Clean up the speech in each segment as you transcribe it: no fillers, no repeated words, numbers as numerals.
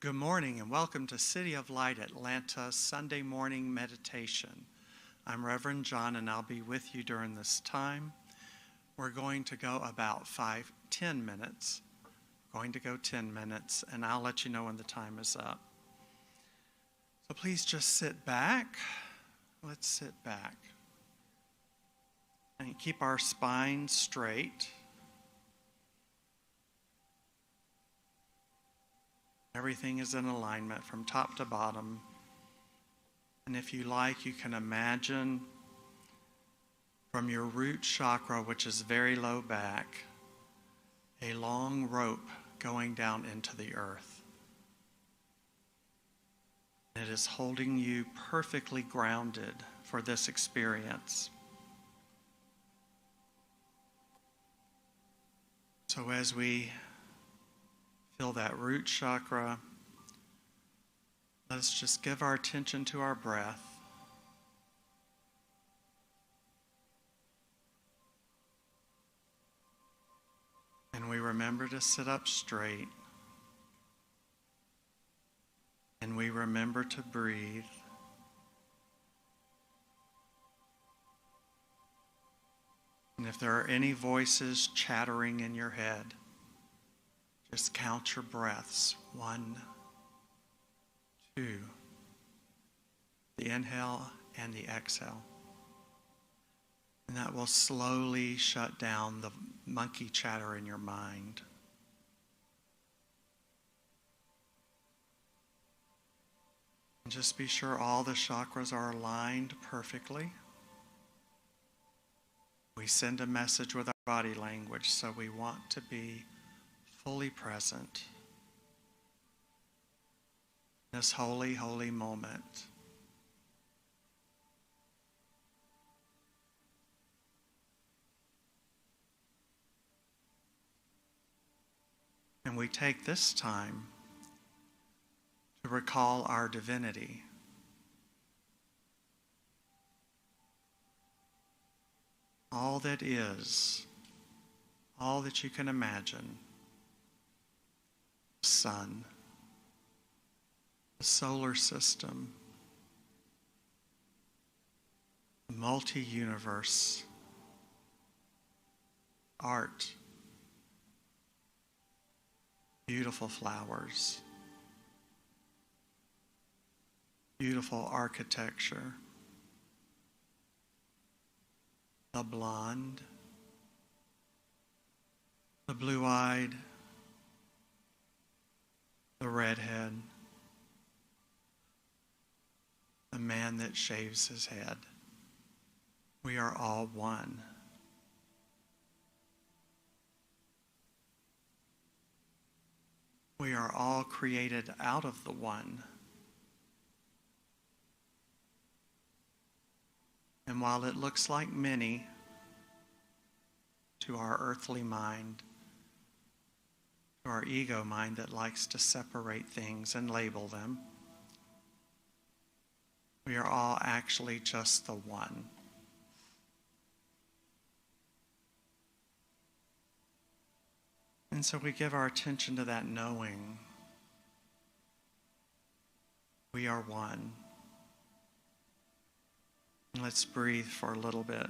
Good morning and welcome to City of Light Atlanta Sunday morning meditation. I'm Reverend John and I'll be with you during this time. We're going to go about 10 minutes. We're going to go 10 minutes and I'll let you know when the time is up. So please just sit back. Let's sit back. And keep our spine straight. Everything is in alignment from top to bottom. And if you like, you can imagine from your root chakra, which is very low back, a long rope going down into the earth. It is holding you perfectly grounded for this experience. So as we feel that root chakra, let's just give our attention to our breath. And we remember to sit up straight. And we remember to breathe. And if there are any voices chattering in your head, just count your breaths. 1, 2. The inhale and the exhale. And that will slowly shut down the monkey chatter in your mind. And just be sure all the chakras are aligned perfectly. We send a message with our body language, so we want to be fully present in this holy, holy moment. And we take this time to recall our divinity. All that is, all that you can imagine. Sun, the solar system, the multi-universe, art, beautiful flowers, beautiful architecture, the blonde, the blue-eyed, the redhead, the man that shaves his head. We are all one. We are all created out of the one. And while it looks like many to our earthly mind, our ego mind that likes to separate things and label them, we are all actually just the one. And so we give our attention to that knowing. We are one. And let's breathe for a little bit.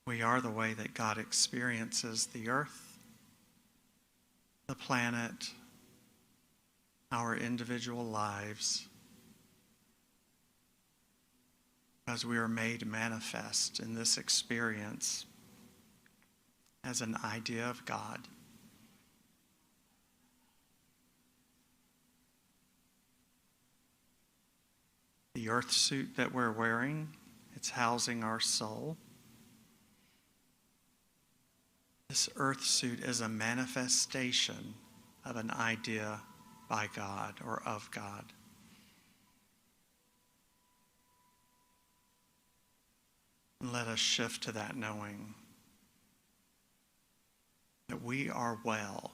We are the way that God experiences the earth, the planet, our individual lives, as we are made manifest in this experience as an idea of God. The earth suit that we're wearing, it's housing our soul. This earth suit is a manifestation of an idea by God or of God. And let us shift to that knowing that we are well.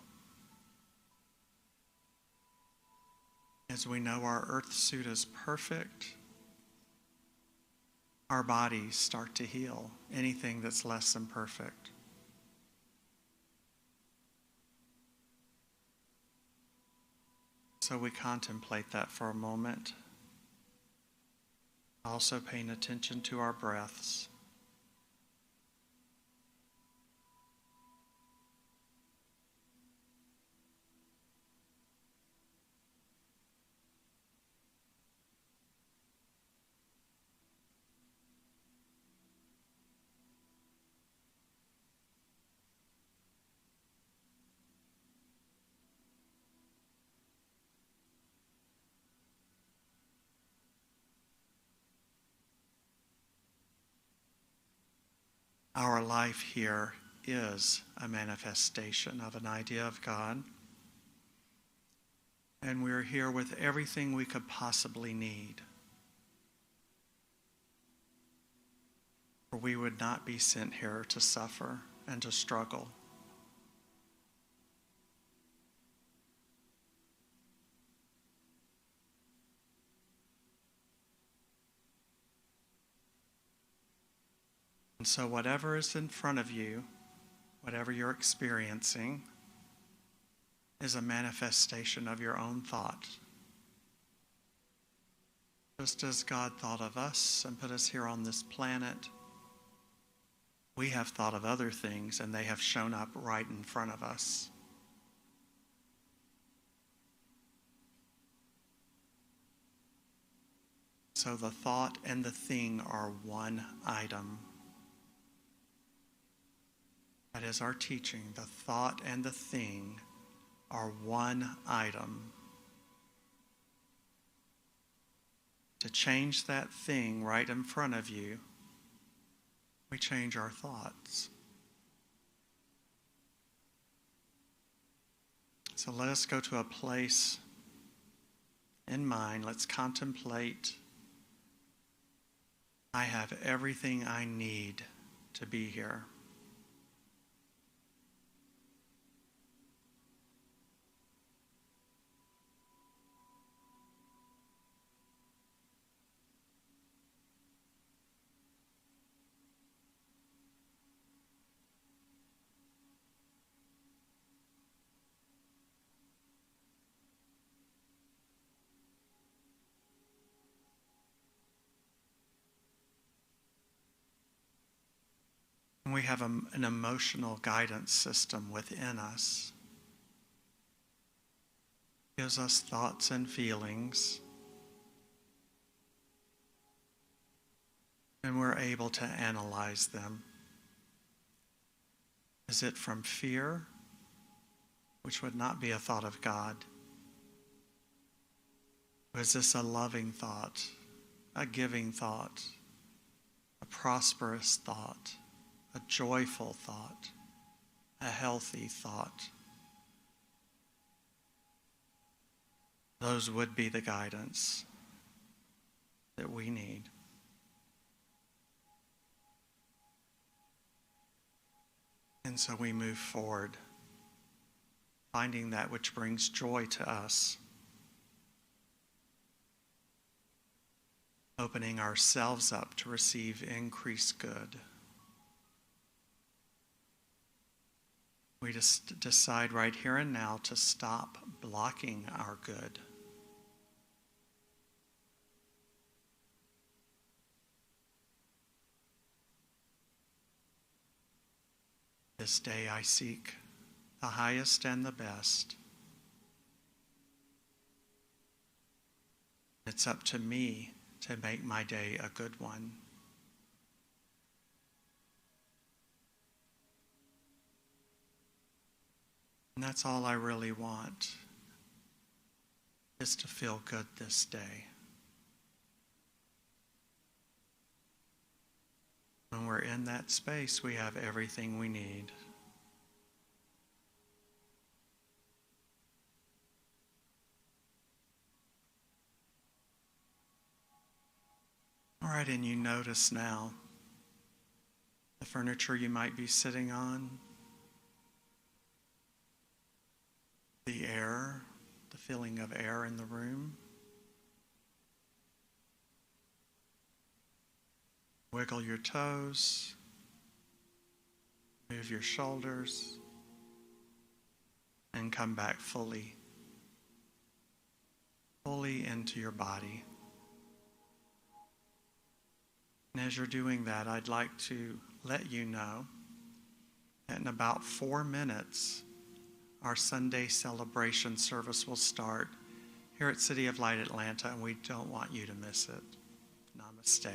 As we know our earth suit is perfect, our bodies start to heal anything that's less than perfect. So we contemplate that for a moment. Also paying attention to our breaths. Our life here is a manifestation of an idea of God. And we're here with everything we could possibly need. For we would not be sent here to suffer and to struggle. And so whatever is in front of you, whatever you're experiencing, is a manifestation of your own thought. Just as God thought of us and put us here on this planet, we have thought of other things and they have shown up right in front of us. So the thought and the thing are one item. That is our teaching. The thought and the thing are one item. To change that thing right in front of you, we change our thoughts. So let us go to a place in mind. Let's contemplate. I have everything I need to be here. We have an emotional guidance system within us. It gives us thoughts and feelings. And we're able to analyze them. Is it from fear, which would not be a thought of God? Or is this a loving thought, a giving thought, a prosperous thought? A joyful thought, a healthy thought. Those would be the guidance that we need. And so we move forward, finding that which brings joy to us, opening ourselves up to receive increased good. We just decide right here and now to stop blocking our good. This day I seek the highest and the best. It's up to me to make my day a good one. And that's all I really want, is to feel good this day. When we're in that space, we have everything we need. All right, and you notice now the furniture you might be sitting on, the air, the feeling of air in the room. Wiggle your toes, move your shoulders, and come back fully into your body. And as you're doing that, I'd like to let you know that in about 4 minutes, our Sunday celebration service will start here at City of Light Atlanta, and we don't want you to miss it. Namaste.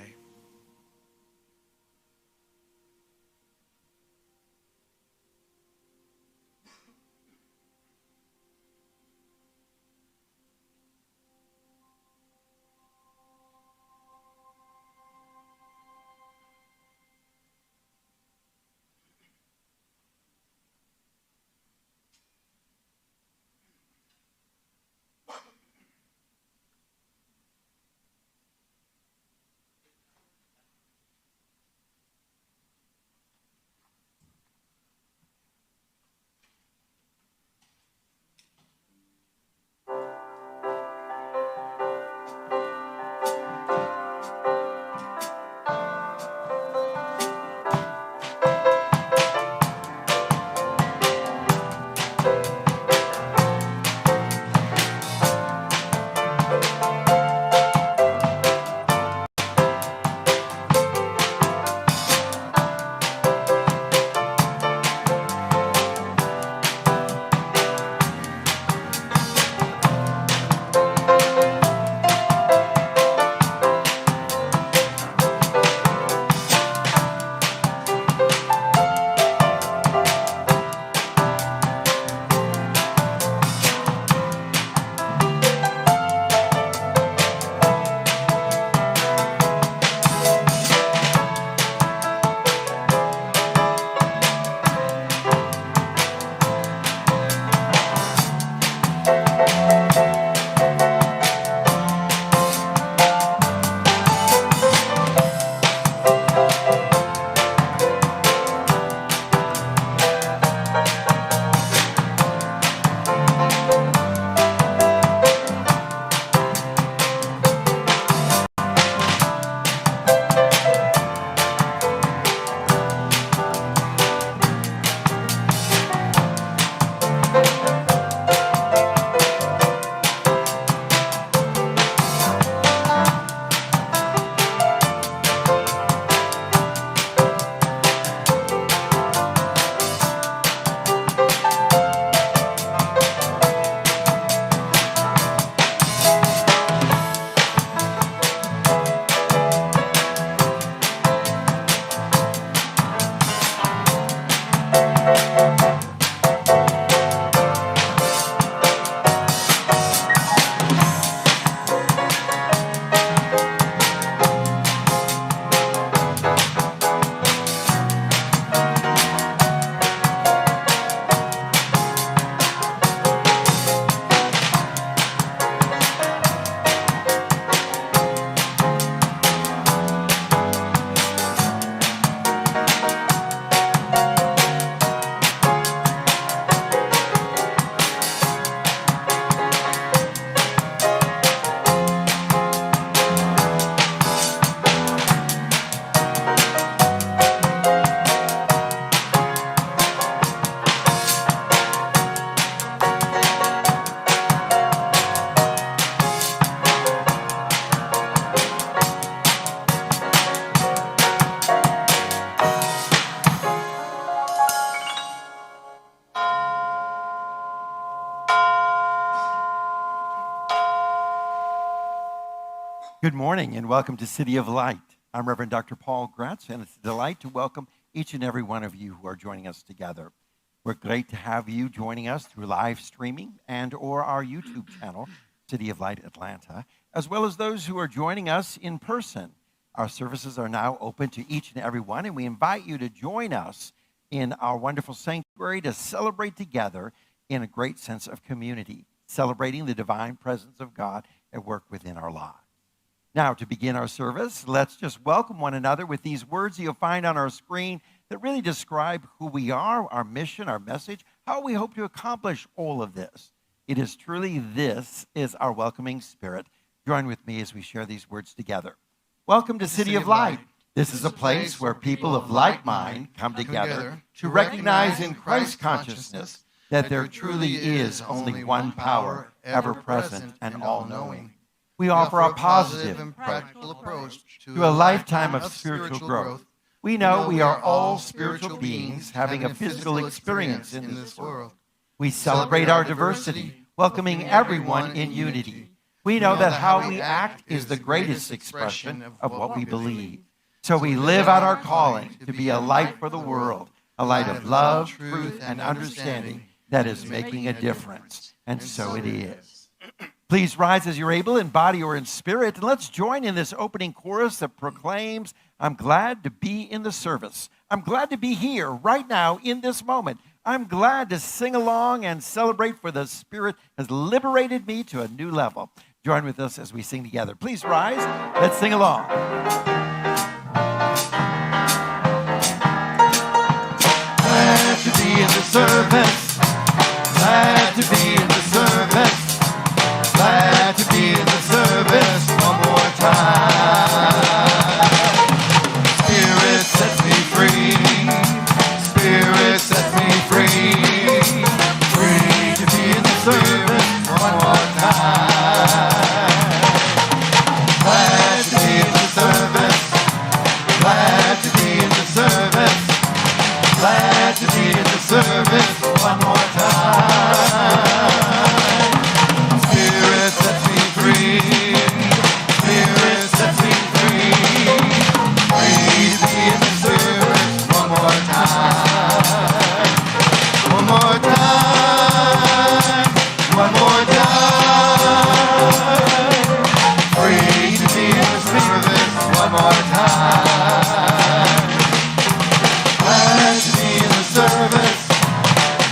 Good morning and welcome to City of Light. I'm Reverend Dr. Paul Gractz, and it's a delight to welcome each and every one of you who are joining us together. We're great to have you joining us through live streaming and or our YouTube channel, City of Light Atlanta, as well as those who are joining us in person. Our services are now open to each and every one, and we invite you to join us in our wonderful sanctuary to celebrate together in a great sense of community, celebrating the divine presence of God at work within our lives. Now, to begin our service, let's just welcome one another with these words you'll find on our screen that really describe who we are, our mission, our message, how we hope to accomplish all of this. It is truly this is our welcoming spirit. Join with me as we share these words together. Welcome to City of Light. This is a place where people of like mind come together to recognize in Christ consciousness that there truly is only one power, ever present and all-knowing. We offer a positive and practical approach to a lifetime of spiritual growth. We know we are all spiritual beings having a physical experience in this world. We celebrate our diversity, welcoming everyone in unity. We know that how we act is the greatest expression of what we believe. So we live out our calling to be a light for the world, a light of love, truth, and understanding that is making a difference. And so it is. Please rise as you're able in body or in spirit, and let's join in this opening chorus that proclaims, I'm glad to be in the service. I'm glad to be here right now in this moment. I'm glad to sing along and celebrate, for the Spirit has liberated me to a new level. Join with us as we sing together. Please rise. Let's sing along. Glad to be in the service. Glad to be in the service. Glad to be in the service one more time. Spirit sets me free. Spirit sets me free. Free to be in the service one more time. Glad to be in the service. Glad to be in the service. Glad to be in the service one more time. Spirit sets me free. Spirit sets me free. Free to be in the service one more time. One more time. One more time. Free to be in the service one more time. Glad to be in the service.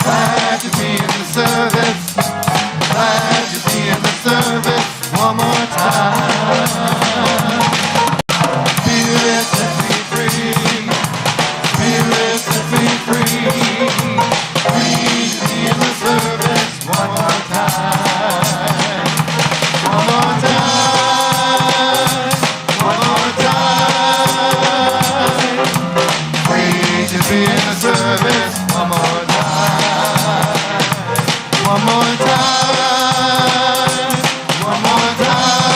Glad to be in the service. Glad to be in the service one more time. Spirit sets me free. Spirit sets me free. Free to be in the service one more time. One more time. One more time. Free to be in the service one more time. One more time. One more time.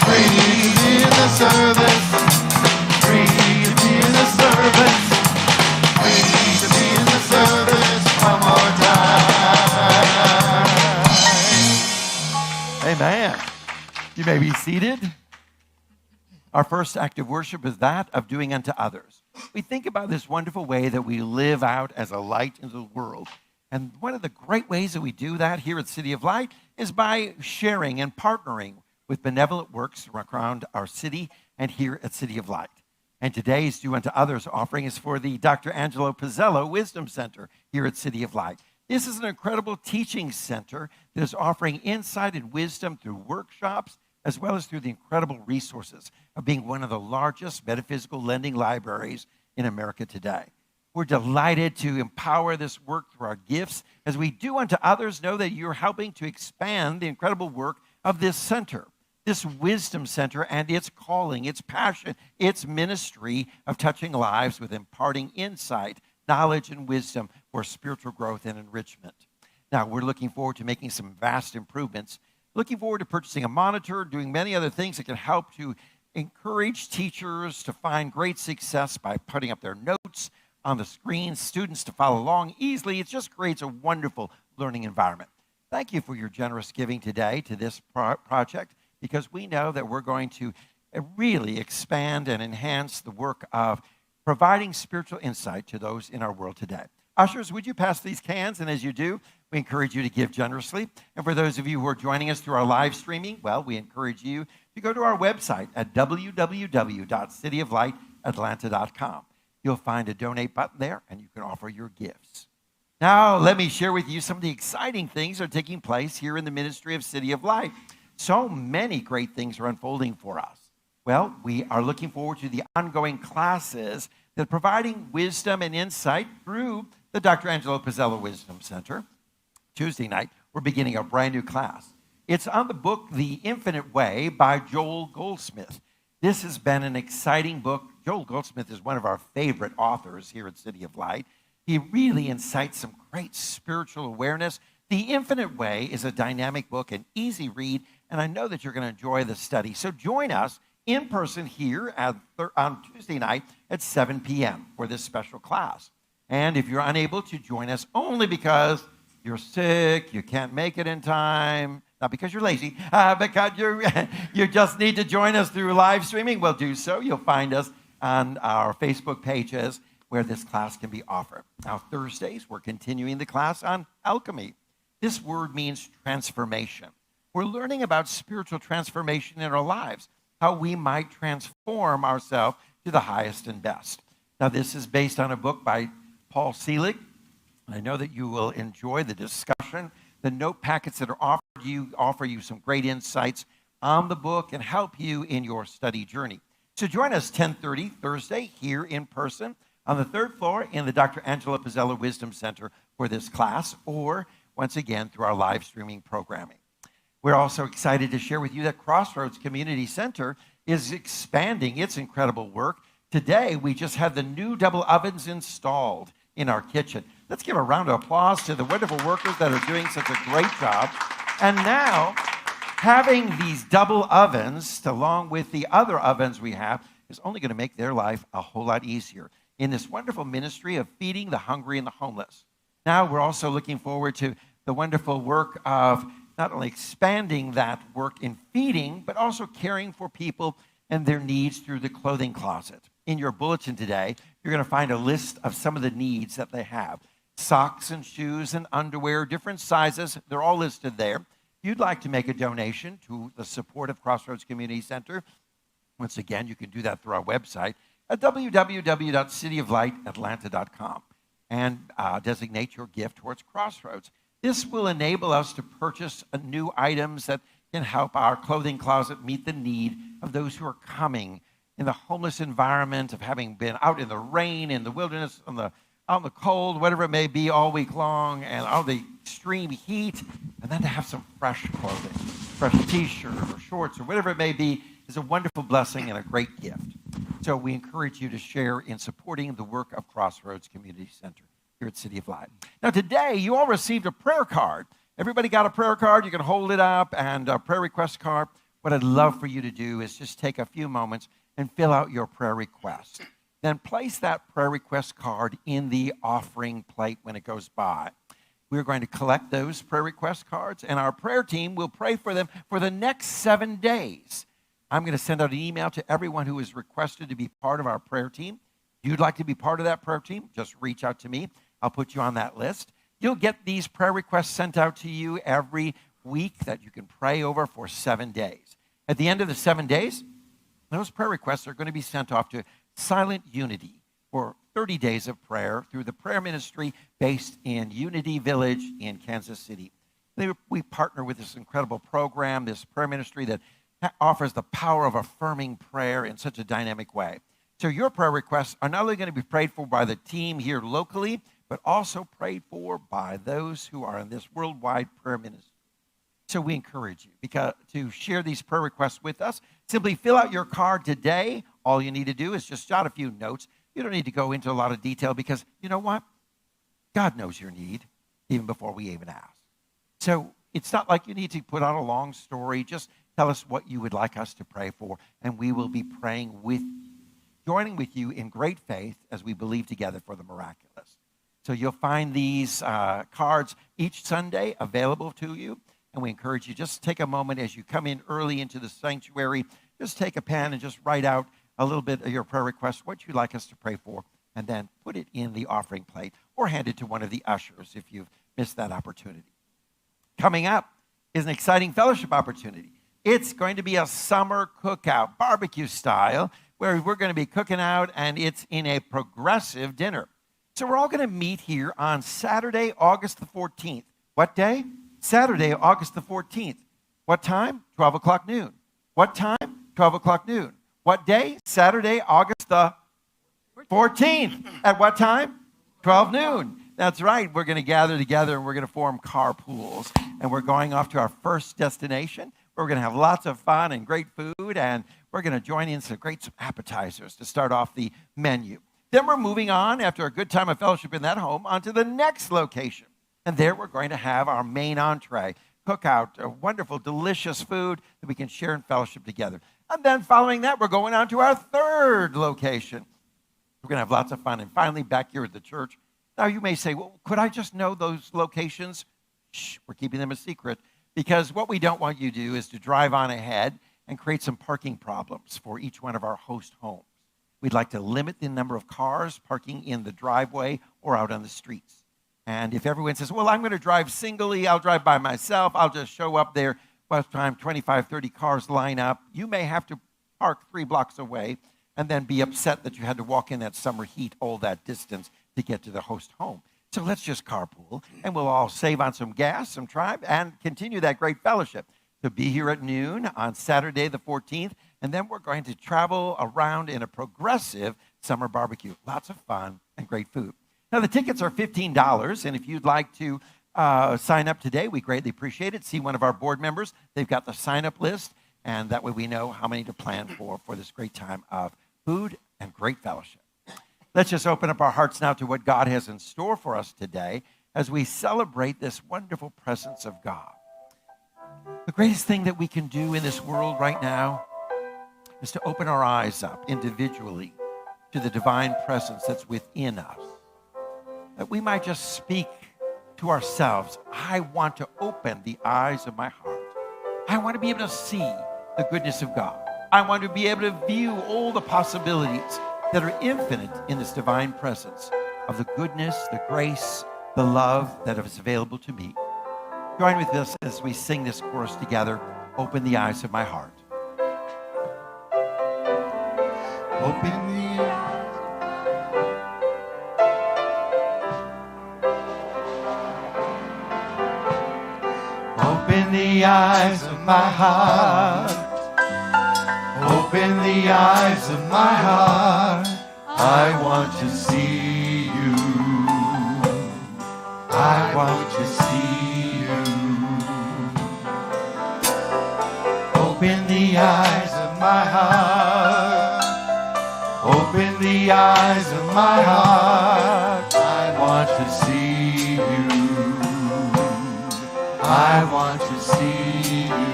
Free to be in the service. Free to be in the service. Free to be in the service one more time. Amen. You may be seated. Our first act of worship is that of doing unto others. We think about this wonderful way that we live out as a light into the world. And one of the great ways that we do that here at City of Light is by sharing and partnering with benevolent works around our city and here at City of Light. And today's Do Unto Others offering is for the Dr. Angelo Pizzello Wisdom Center here at City of Light. This is an incredible teaching center that is offering insight and wisdom through workshops, as well as through the incredible resources of being one of the largest metaphysical lending libraries in America today. We're delighted to empower this work through our gifts. As we do unto others, know that you're helping to expand the incredible work of this center, this wisdom center, and its calling, its passion, its ministry of touching lives with imparting insight, knowledge, and wisdom for spiritual growth and enrichment. Now, we're looking forward to making some vast improvements, looking forward to purchasing a monitor, doing many other things that can help to encourage teachers to find great success by putting up their notes on the screen, students to follow along easily. It just creates a wonderful learning environment. Thank you for your generous giving today to this project, because we know that we're going to really expand and enhance the work of providing spiritual insight to those in our world today. Ushers, would you pass these cans? And as you do, we encourage you to give generously. And for those of you who are joining us through our live streaming, well, we encourage you to go to our website at www.cityoflightatlanta.com. You'll find a donate button there, and you can offer your gifts. Now, let me share with you some of the exciting things that are taking place here in the ministry of City of Light. So many great things are unfolding for us. Well, we are looking forward to the ongoing classes that are providing wisdom and insight through the Dr. Angelo Pizzella Wisdom Center. Tuesday night, we're beginning a brand new class. It's on the book The Infinite Way by Joel Goldsmith. This has been an exciting book. Joel Goldsmith is one of our favorite authors here at City of Light. He really incites some great spiritual awareness. The Infinite Way is a dynamic book, an easy read, and I know that you're going to enjoy the study. So join us in person here on Tuesday night at 7 p.m. for this special class. And if you're unable to join us only because you're sick, you can't make it in time, not because you're lazy, because you just need to join us through live streaming, well, do so. You'll find us on our Facebook pages where this class can be offered. Now, Thursdays, we're continuing the class on Alchemy. This word means transformation. We're learning about spiritual transformation in our lives, how we might transform ourselves to the highest and best. Now, this is based on a book by Paul Selig. I know that you will enjoy the discussion. The note packets that are offer you some great insights on the book and help you in your study journey. So join us 10:30 Thursday here in person on the third floor in the Dr. Angelo Pizzella Wisdom Center for this class, or once again through our live streaming programming. We're also excited to share with you that Crossroads Community Center is expanding its incredible work. Today, we just had the new double ovens installed in our kitchen. Let's give a round of applause to the wonderful workers that are doing such a great job. And now, having these double ovens, along with the other ovens we have, is only going to make their life a whole lot easier in this wonderful ministry of feeding the hungry and the homeless. Now, we're also looking forward to the wonderful work of not only expanding that work in feeding, but also caring for people and their needs through the clothing closet. In your bulletin today, you're going to find a list of some of the needs that they have. Socks and shoes and underwear, different sizes, they're all listed there. If you'd like to make a donation to the support of Crossroads Community Center, once again, you can do that through our website at www.cityoflightatlanta.com and designate your gift towards Crossroads. This will enable us to purchase new items that can help our clothing closet meet the need of those who are coming in the homeless environment of having been out in the rain, in the wilderness, out in the cold, whatever it may be, all week long, and all the extreme heat, and then to have some fresh clothing, fresh t-shirt or shorts or whatever it may be, is a wonderful blessing and a great gift. So we encourage you to share in supporting the work of Crossroads Community Center here at City of Light. Now today, you all received a prayer card. Everybody got a prayer card. You can hold it up, and a prayer request card. What I'd love for you to do is just take a few moments and fill out your prayer request. Then place that prayer request card in the offering plate when it goes by. We're going to collect those prayer request cards, and our prayer team will pray for them for the next 7 days. I'm going to send out an email to everyone who has requested to be part of our prayer team. If you'd like to be part of that prayer team, just reach out to me. I'll put you on that list. You'll get these prayer requests sent out to you every week that you can pray over for 7 days. At the end of the 7 days, those prayer requests are going to be sent off to Silent Unity for 30 days of prayer through the prayer ministry based in Unity Village in Kansas City. We partner with this incredible program, this prayer ministry that offers the power of affirming prayer in such a dynamic way. So your prayer requests are not only going to be prayed for by the team here locally, but also prayed for by those who are in this worldwide prayer ministry. So we encourage you to share these prayer requests with us. Simply fill out your card today. All you need to do is just jot a few notes. You don't need to go into a lot of detail because you know what? God knows your need even before we even ask. So it's not like you need to put out a long story. Just tell us what you would like us to pray for, and we will be praying with you, joining with you in great faith as we believe together for the miraculous. So you'll find these cards each Sunday available to you. And we encourage you, just take a moment as you come in early into the sanctuary, just take a pen and just write out a little bit of your prayer request, what you'd like us to pray for, and then put it in the offering plate or hand it to one of the ushers if you've missed that opportunity. Coming up is an exciting fellowship opportunity. It's going to be a summer cookout, barbecue style, where we're going to be cooking out, and it's in a progressive dinner. So we're all going to meet here on Saturday, August the 14th. What day? Saturday, August the 14th. What time? 12 o'clock noon. What time? 12 o'clock noon. What day? Saturday, August the 14th. At what time? 12 noon. That's right. We're going to gather together and we're going to form carpools. And we're going off to our first destination. We're going to have lots of fun and great food. And we're going to join in some great appetizers to start off the menu. Then we're moving on, after a good time of fellowship in that home, onto the next location. And there we're going to have our main entree, cookout, a wonderful, delicious food that we can share in fellowship together. And then following that, we're going on to our third location. We're going to have lots of fun. And finally, back here at the church. Now, you may say, well, could I just know those locations? Shh, we're keeping them a secret. Because what we don't want you to do is to drive on ahead and create some parking problems for each one of our host homes. We'd like to limit the number of cars parking in the driveway or out on the streets. And if everyone says, well, I'm going to drive singly, I'll drive by myself, I'll just show up there, by the time 25, 30 cars line up, you may have to park 3 blocks away and then be upset that you had to walk in that summer heat all that distance to get to the host home. So let's just carpool, and we'll all save on some gas, some time, and continue that great fellowship. To be here at noon on Saturday the 14th, and then we're going to travel around in a progressive summer barbecue. Lots of fun and great food. Now, the tickets are $15, and if you'd like to sign up today, we greatly appreciate it. See one of our board members. They've got the sign-up list, and that way we know how many to plan for this great time of food and great fellowship. Let's just open up our hearts now to what God has in store for us today as we celebrate this wonderful presence of God. The greatest thing that we can do in this world right now is to open our eyes up individually to the divine presence that's within us. That we might just speak to ourselves, I want to open the eyes of my heart. I want to be able to see the goodness of God. I want to be able to view all the possibilities that are infinite in this divine presence of the goodness, the grace, the love that is available to me. Join with us as we sing this chorus together, Open the Eyes of My Heart. Open the eyes. Open the eyes of my heart. Open the eyes of my heart. I want to see you. I want to see you. Open the eyes of my heart. Open the eyes of my heart. I want to see you. I want to see you.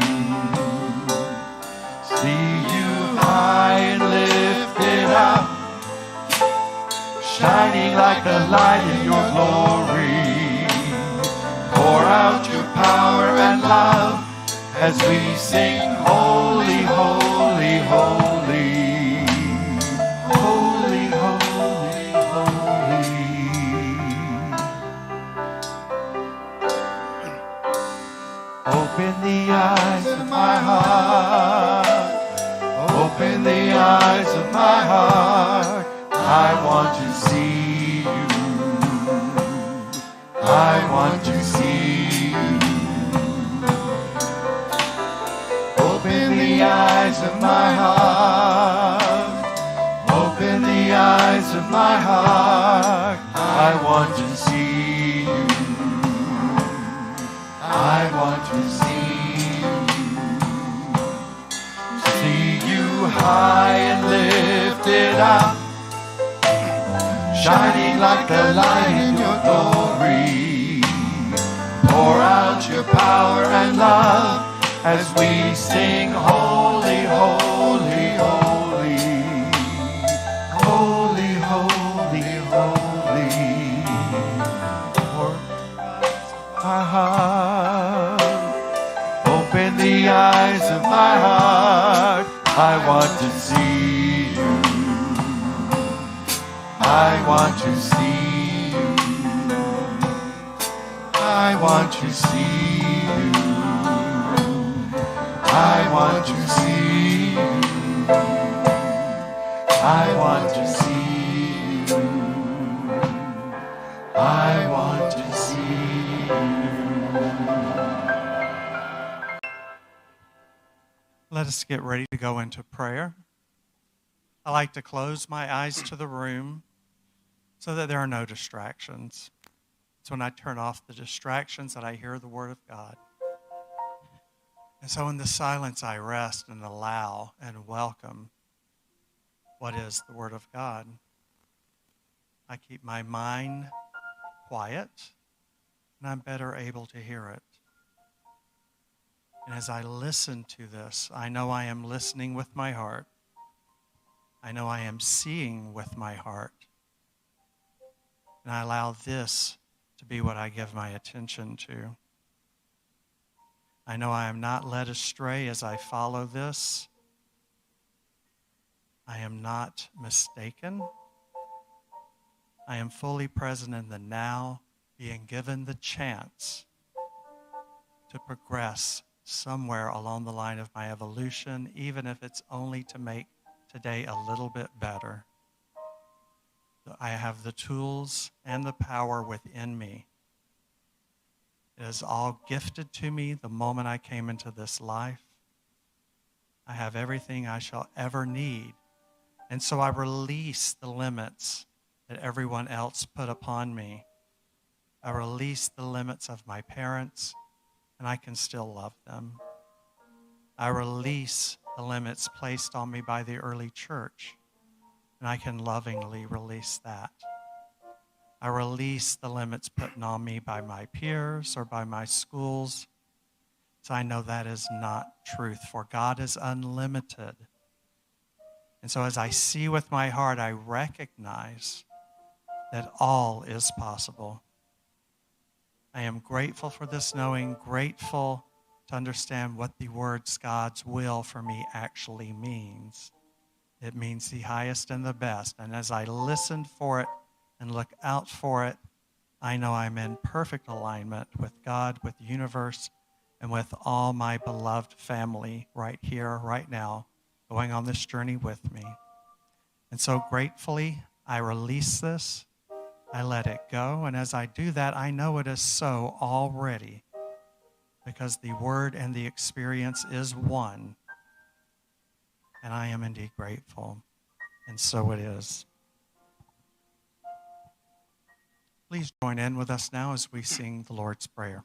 See you high and lifted up, shining like the light in your glory. Pour out your power and love as we sing, Holy, holy, holy. Holy, holy, holy. Open the eyes of my heart. Open the eyes of my heart. I want to see you. I want to see you. Open the eyes of my heart. Open the eyes of my heart. I want to see you. I want to see you. See you high and lifted up, shining like the light in your glory. Pour out your power and love as we sing, Holy, holy, holy. Holy, holy, holy. Pour my heart. Open the eyes of my heart. I want to see you. I want to see you. I want to see you. I want to see you. I want to see you. I want to see you. Let us get ready to go into prayer. I like to close my eyes to the room so that there are no distractions. It's when I turn off the distractions that I hear the Word of God. And so in the silence, I rest and allow and welcome what is the Word of God. I keep my mind quiet, and I'm better able to hear it. And as I listen to this, I know I am listening with my heart. I know I am seeing with my heart. And I allow this to be what I give my attention to. I know I am not led astray as I follow this. I am not mistaken. I am fully present in the now, being given the chance to progress somewhere along the line of my evolution, even if it's only to make today a little bit better. I have the tools and the power within me. It is all gifted to me the moment I came into this life. I have everything I shall ever need. And so I release the limits that everyone else put upon me. I release the limits of my parents, and I can still love them. I release the limits placed on me by the early church, and I can lovingly release that. I release the limits put on me by my peers or by my schools, so I know that is not truth, for God is unlimited. And so as I see with my heart, I recognize that all is possible. I am grateful for this knowing, grateful to understand what the words God's will for me actually means. It means the highest and the best. And as I listen for it and look out for it, I know I'm in perfect alignment with God, with the universe, and with all my beloved family right here, right now, going on this journey with me. And so gratefully, I release this. I let it go. And as I do that, I know it is so already, because the word and the experience is one. And I am indeed grateful. And so it is. Please join in with us now as we sing the Lord's Prayer.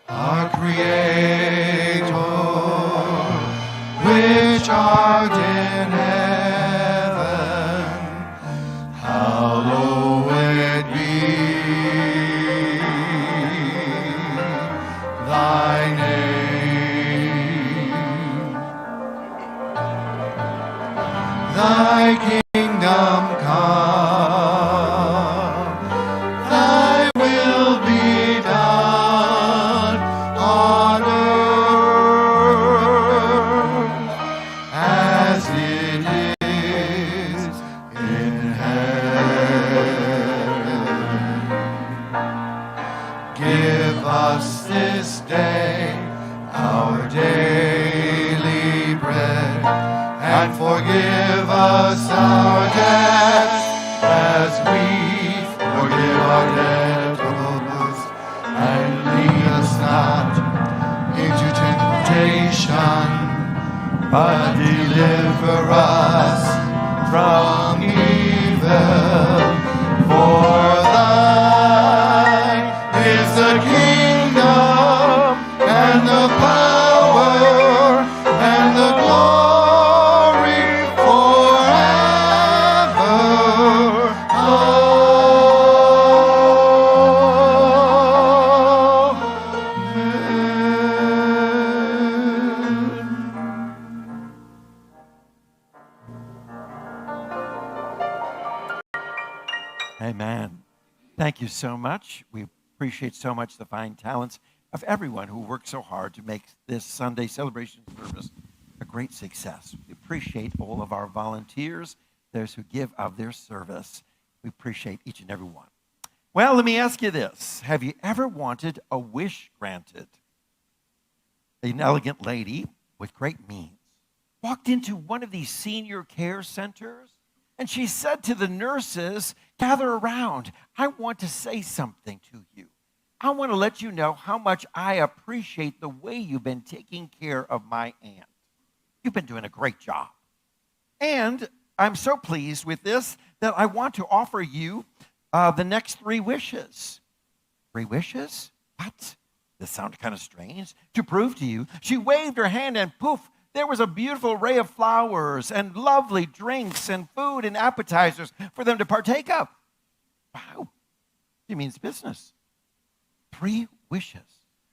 Our Creator, which art in heaven, hallowed be thy name. Thy kingdom come, thy will be done on earth as it is in heaven. Give us this day our daily bread, and forgive us our debts as we forgive our debtors. And lead us not into temptation, but deliver us from evil. For thine is the kingdom and the power and the glory forever. Amen. Thank you so much. We appreciate so much the fine talents of everyone who worked so hard to make this Sunday celebration service a great success. We appreciate all of our volunteers, those who give of their service. We appreciate each and every one. Well, let me ask you this. Have you ever wanted a wish granted? An elegant lady with great means walked into one of these senior care centers, and she said to the nurses, "Gather around. I want to say something to you." I want to let you know how much I appreciate the way you've been taking care of my aunt. You've been doing a great job. And I'm so pleased with this that I want to offer you the next 3 wishes. 3 wishes? What? This sounded kind of strange. To prove to you, she waved her hand and poof, there was a beautiful array of flowers and lovely drinks and food and appetizers for them to partake of. Wow. She means business. 3 wishes.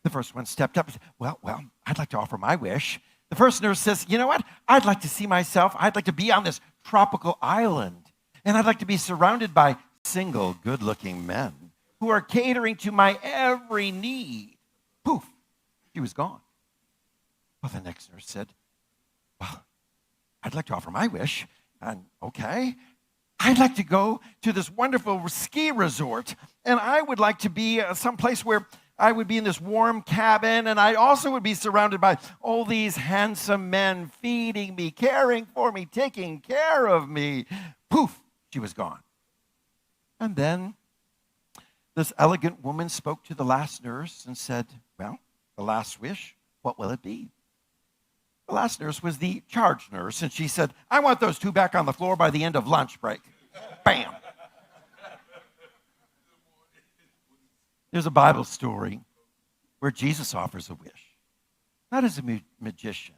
The first one stepped up and said, well, I'd like to offer my wish. The first nurse says, you know what? I'd like to see myself. I'd like to be on this tropical island. And I'd like to be surrounded by single, good-looking men who are catering to my every need. Poof, she was gone. Well, the next nurse said, well, I'd like to offer my wish. And okay, I'd like to go to this wonderful ski resort. And I would like to be someplace where I would be in this warm cabin. And I also would be surrounded by all these handsome men feeding me, caring for me, taking care of me. Poof, she was gone. And then this elegant woman spoke to the last nurse and said, well, the last wish, what will it be? The last nurse was the charge nurse, and she said, I want those 2 back on the floor by the end of lunch break. Bam. There's a Bible story where Jesus offers a wish, not as a magician.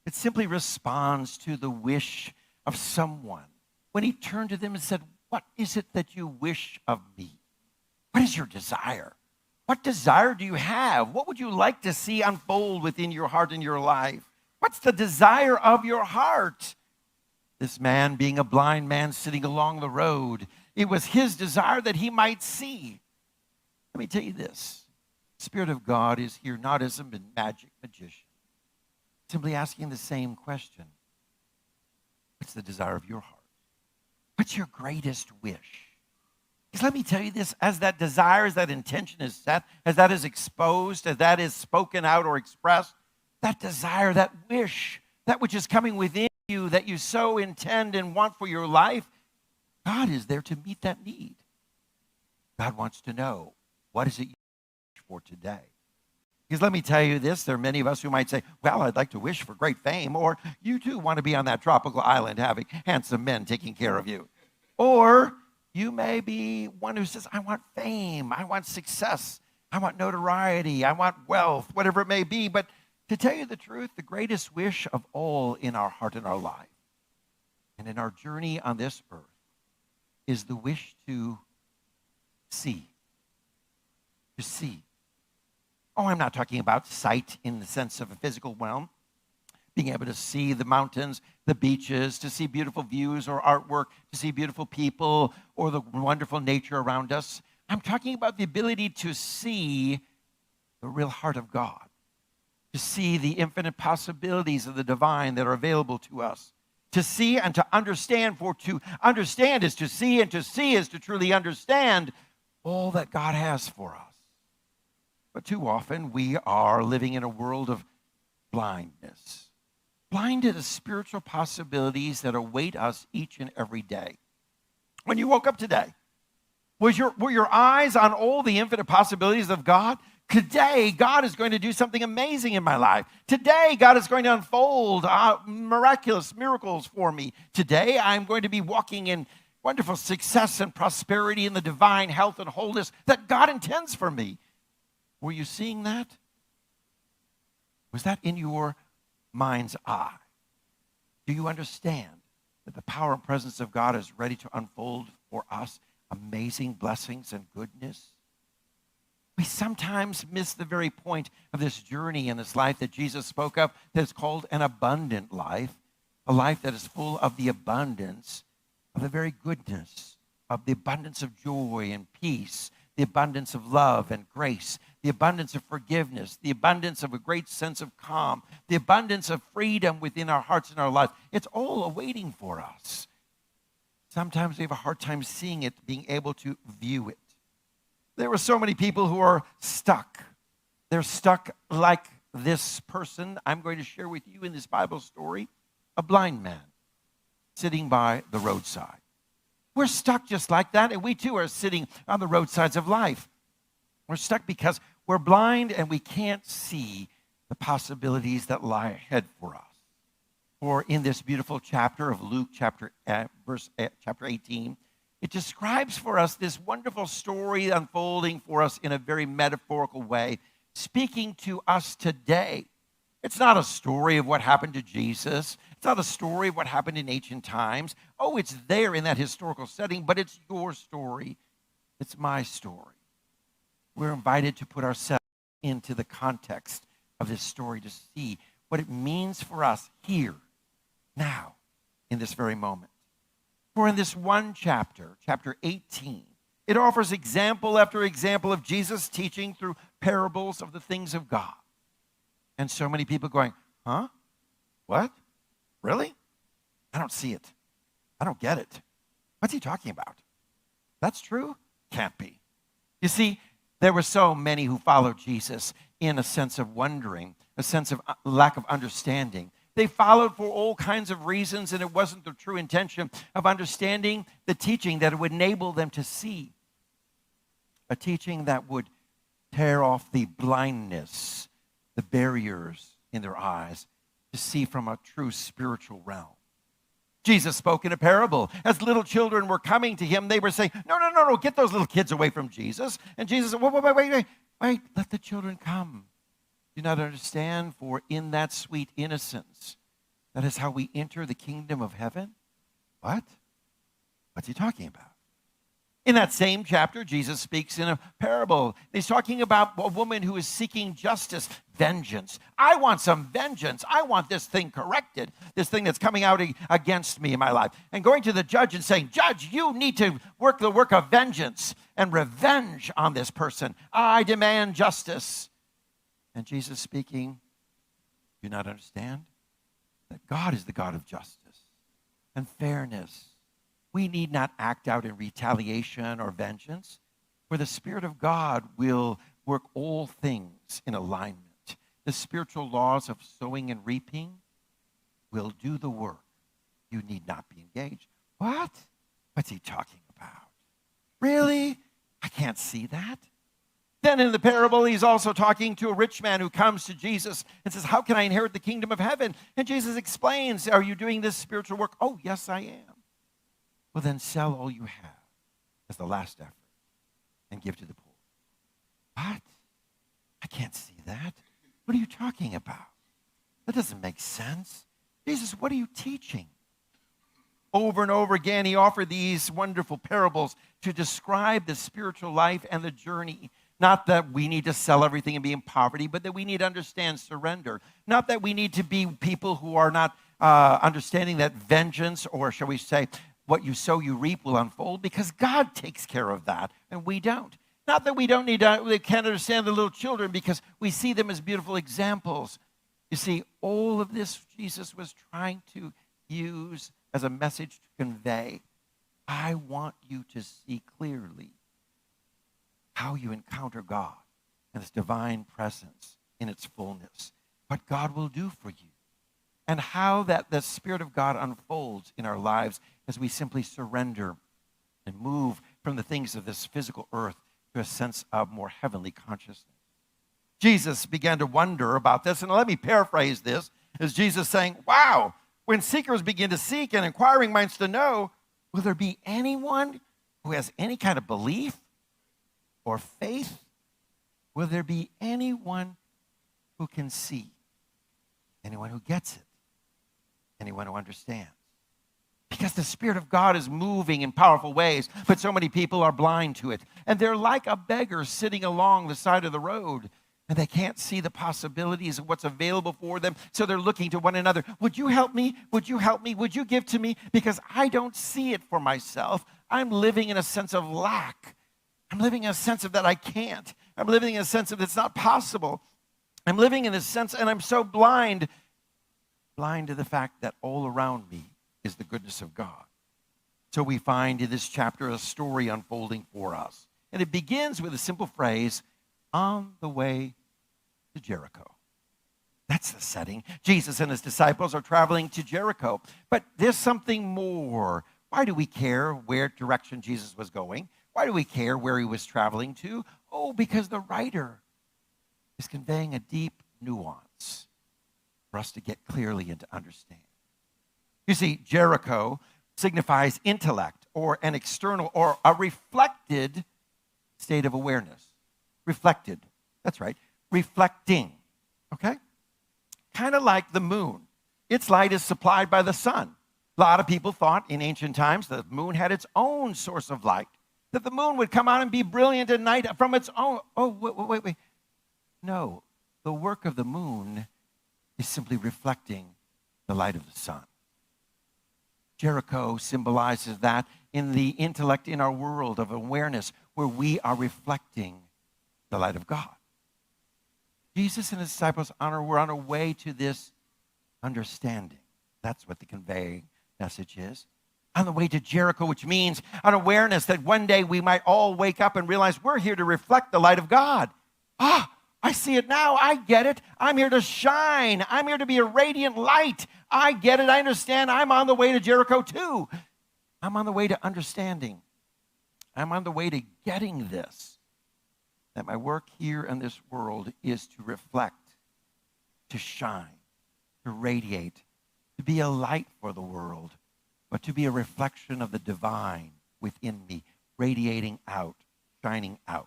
It simply responds to the wish of someone when he turned to them and said, what is it that you wish of me? What is your desire? What desire do you have? What would you like to see unfold within your heart and your life? What's the desire of your heart? This man, being a blind man sitting along the road, it was his desire that he might see. Let me tell you this. The Spirit of God is here not as a magic magician, simply asking the same question. What's the desire of your heart? What's your greatest wish? Because let me tell you this, as that desire, as that intention is set, as that is exposed, as that is spoken out or expressed, that desire, that wish, that which is coming within you, that you so intend and want for your life, God is there to meet that need. God wants to know, what is it you wish for today? Because let me tell you this, there are many of us who might say, well, I'd like to wish for great fame, or you too want to be on that tropical island having handsome men taking care of you. Or you may be one who says, I want fame, I want success, I want notoriety, I want wealth, whatever it may be. But to tell you the truth, the greatest wish of all in our heart and our life and in our journey on this earth is the wish to see. To see. Oh, I'm not talking about sight in the sense of a physical realm, being able to see the mountains, the beaches, to see beautiful views or artwork, to see beautiful people or the wonderful nature around us. I'm talking about the ability to see the real heart of God, to see the infinite possibilities of the divine that are available to us, to see and to understand, for to understand is to see, and to see is to truly understand all that God has for us. But too often we are living in a world of blindness. Blind to the spiritual possibilities that await us each and every day. When you woke up today, were your eyes on all the infinite possibilities of God? Today, God is going to do something amazing in my life. Today, God is going to unfold miraculous miracles for me. Today, I'm going to be walking in wonderful success and prosperity in the divine health and wholeness that God intends for me. Were you seeing that? Was that in your mind's eye? Do you understand that the power and presence of God is ready to unfold for us amazing blessings and goodness? We sometimes miss the very point of this journey in this life that Jesus spoke of, that is called an abundant life, a life that is full of the abundance of the very goodness, of the abundance of joy and peace, the abundance of love and grace, the abundance of forgiveness, the abundance of a great sense of calm, the abundance of freedom within our hearts and our lives. It's all awaiting for us. Sometimes we have a hard time seeing it, being able to view it. There are so many people who are stuck. They're stuck like this person I'm going to share with you in this Bible story, a blind man sitting by the roadside. We're stuck just like that, and we too are sitting on the roadsides of life. We're stuck because we're blind and we can't see the possibilities that lie ahead for us. For in this beautiful chapter of Luke, chapter 18, it describes for us this wonderful story unfolding for us in a very metaphorical way, speaking to us today. It's not a story of what happened to Jesus. It's not a story of what happened in ancient times. Oh, it's there in that historical setting, but it's your story. It's my story. We're invited to put ourselves into the context of this story to see what it means for us here, now, in this very moment. For in this one chapter, chapter 18, it offers example after example of Jesus teaching through parables of the things of God. And so many people going, huh? What? Really? I don't see it. I don't get it. What's he talking about? That's true? Can't be. You see, there were so many who followed Jesus in a sense of wondering, a sense of lack of understanding. They followed for all kinds of reasons, and it wasn't the true intention of understanding the teaching that would enable them to see. A teaching that would tear off the blindness, the barriers in their eyes to see from a true spiritual realm. Jesus spoke in a parable. As little children were coming to him, they were saying, no, get those little kids away from Jesus. And Jesus said, wait, let the children come. Do not understand, for in that sweet innocence, that is how we enter the kingdom of heaven. What? What's he talking about? In that same chapter, Jesus speaks in a parable. He's talking about a woman who is seeking justice, vengeance. I want some vengeance. I want this thing corrected, this thing that's coming out against me in my life. And going to the judge and saying, Judge, you need to work the work of vengeance and revenge on this person. I demand justice. And Jesus speaking, do you not understand that God is the God of justice and fairness? We need not act out in retaliation or vengeance, for the Spirit of God will work all things in alignment. The spiritual laws of sowing and reaping will do the work. You need not be engaged. What? What's he talking about? Really? I can't see that. Then in the parable, he's also talking to a rich man who comes to Jesus and says, how can I inherit the kingdom of heaven? And Jesus explains, are you doing this spiritual work? Oh, yes, I am. Well, then sell all you have as the last effort and give to the poor. What? I can't see that. What are you talking about? That doesn't make sense. Jesus, what are you teaching? Over and over again, he offered these wonderful parables to describe the spiritual life and the journey. Not that we need to sell everything and be in poverty, but that we need to understand surrender. Not that we need to be people who are not understanding that vengeance, or shall we say, what you sow, you reap will unfold, because God takes care of that, and we don't. Not that we don't need to, we can't understand the little children, because we see them as beautiful examples. You see, all of this Jesus was trying to use as a message to convey. I want you to see clearly how you encounter God and His divine presence in its fullness, what God will do for you, and how that the Spirit of God unfolds in our lives as we simply surrender and move from the things of this physical earth to a sense of more heavenly consciousness. Jesus began to wonder about this, and let me paraphrase this as Jesus saying, wow, when seekers begin to seek and inquiring minds to know, will there be anyone who has any kind of belief or faith? Will there be anyone who can see? Anyone who gets it? Anyone who understands? Because the Spirit of God is moving in powerful ways, but so many people are blind to it. And they're like a beggar sitting along the side of the road, and they can't see the possibilities of what's available for them, so they're looking to one another. Would you help me? Would you help me? Would you give to me? Because I don't see it for myself. I'm living in a sense of lack. I'm living in a sense of that I can't. I'm living in a sense of it's not possible. I'm living in a sense, and I'm so blind to the fact that all around me is the goodness of God. So we find in this chapter a story unfolding for us. And it begins with a simple phrase, on the way to Jericho. That's the setting. Jesus and his disciples are traveling to Jericho. But there's something more. Why do we care where direction Jesus was going? Why do we care where he was traveling to? Oh, because the writer is conveying a deep nuance for us to get clearly and to understand. You see, Jericho signifies intellect or an external or a reflected state of awareness. Reflected. That's right. Reflecting. Okay? Kind of like the moon. Its light is supplied by the sun. A lot of people thought in ancient times that the moon had its own source of light, that the moon would come out and be brilliant at night from its own. Oh, wait. No, the work of the moon is simply reflecting the light of the sun. Jericho symbolizes that in the intellect in our world of awareness where we are reflecting the light of God. Jesus and his disciples were on a way to this understanding. That's what the conveying message is. On the way to Jericho, which means an awareness that one day we might all wake up and realize we're here to reflect the light of God. I see it now. I get it. I'm here to shine. I'm here to be a radiant light. I get it. I understand. I'm on the way to Jericho too. I'm on the way to understanding. I'm on the way to getting this. That my work here in this world is to reflect, to shine, to radiate, to be a light for the world, but to be a reflection of the divine within me, radiating out, shining out.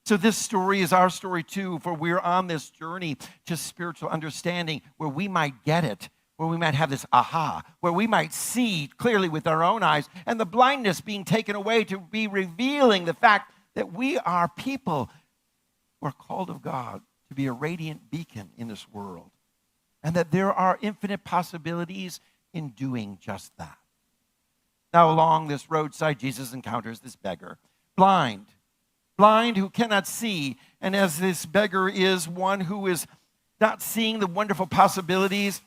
So this story is our story too, for we're on this journey to spiritual understanding where we might get it, where we might have this aha, where we might see clearly with our own eyes, and the blindness being taken away to be revealing the fact that we are people who are called of God to be a radiant beacon in this world, and that there are infinite possibilities in doing just that. Now along this roadside, Jesus encounters this beggar, blind who cannot see. And as this beggar is one who is not seeing the wonderful possibilities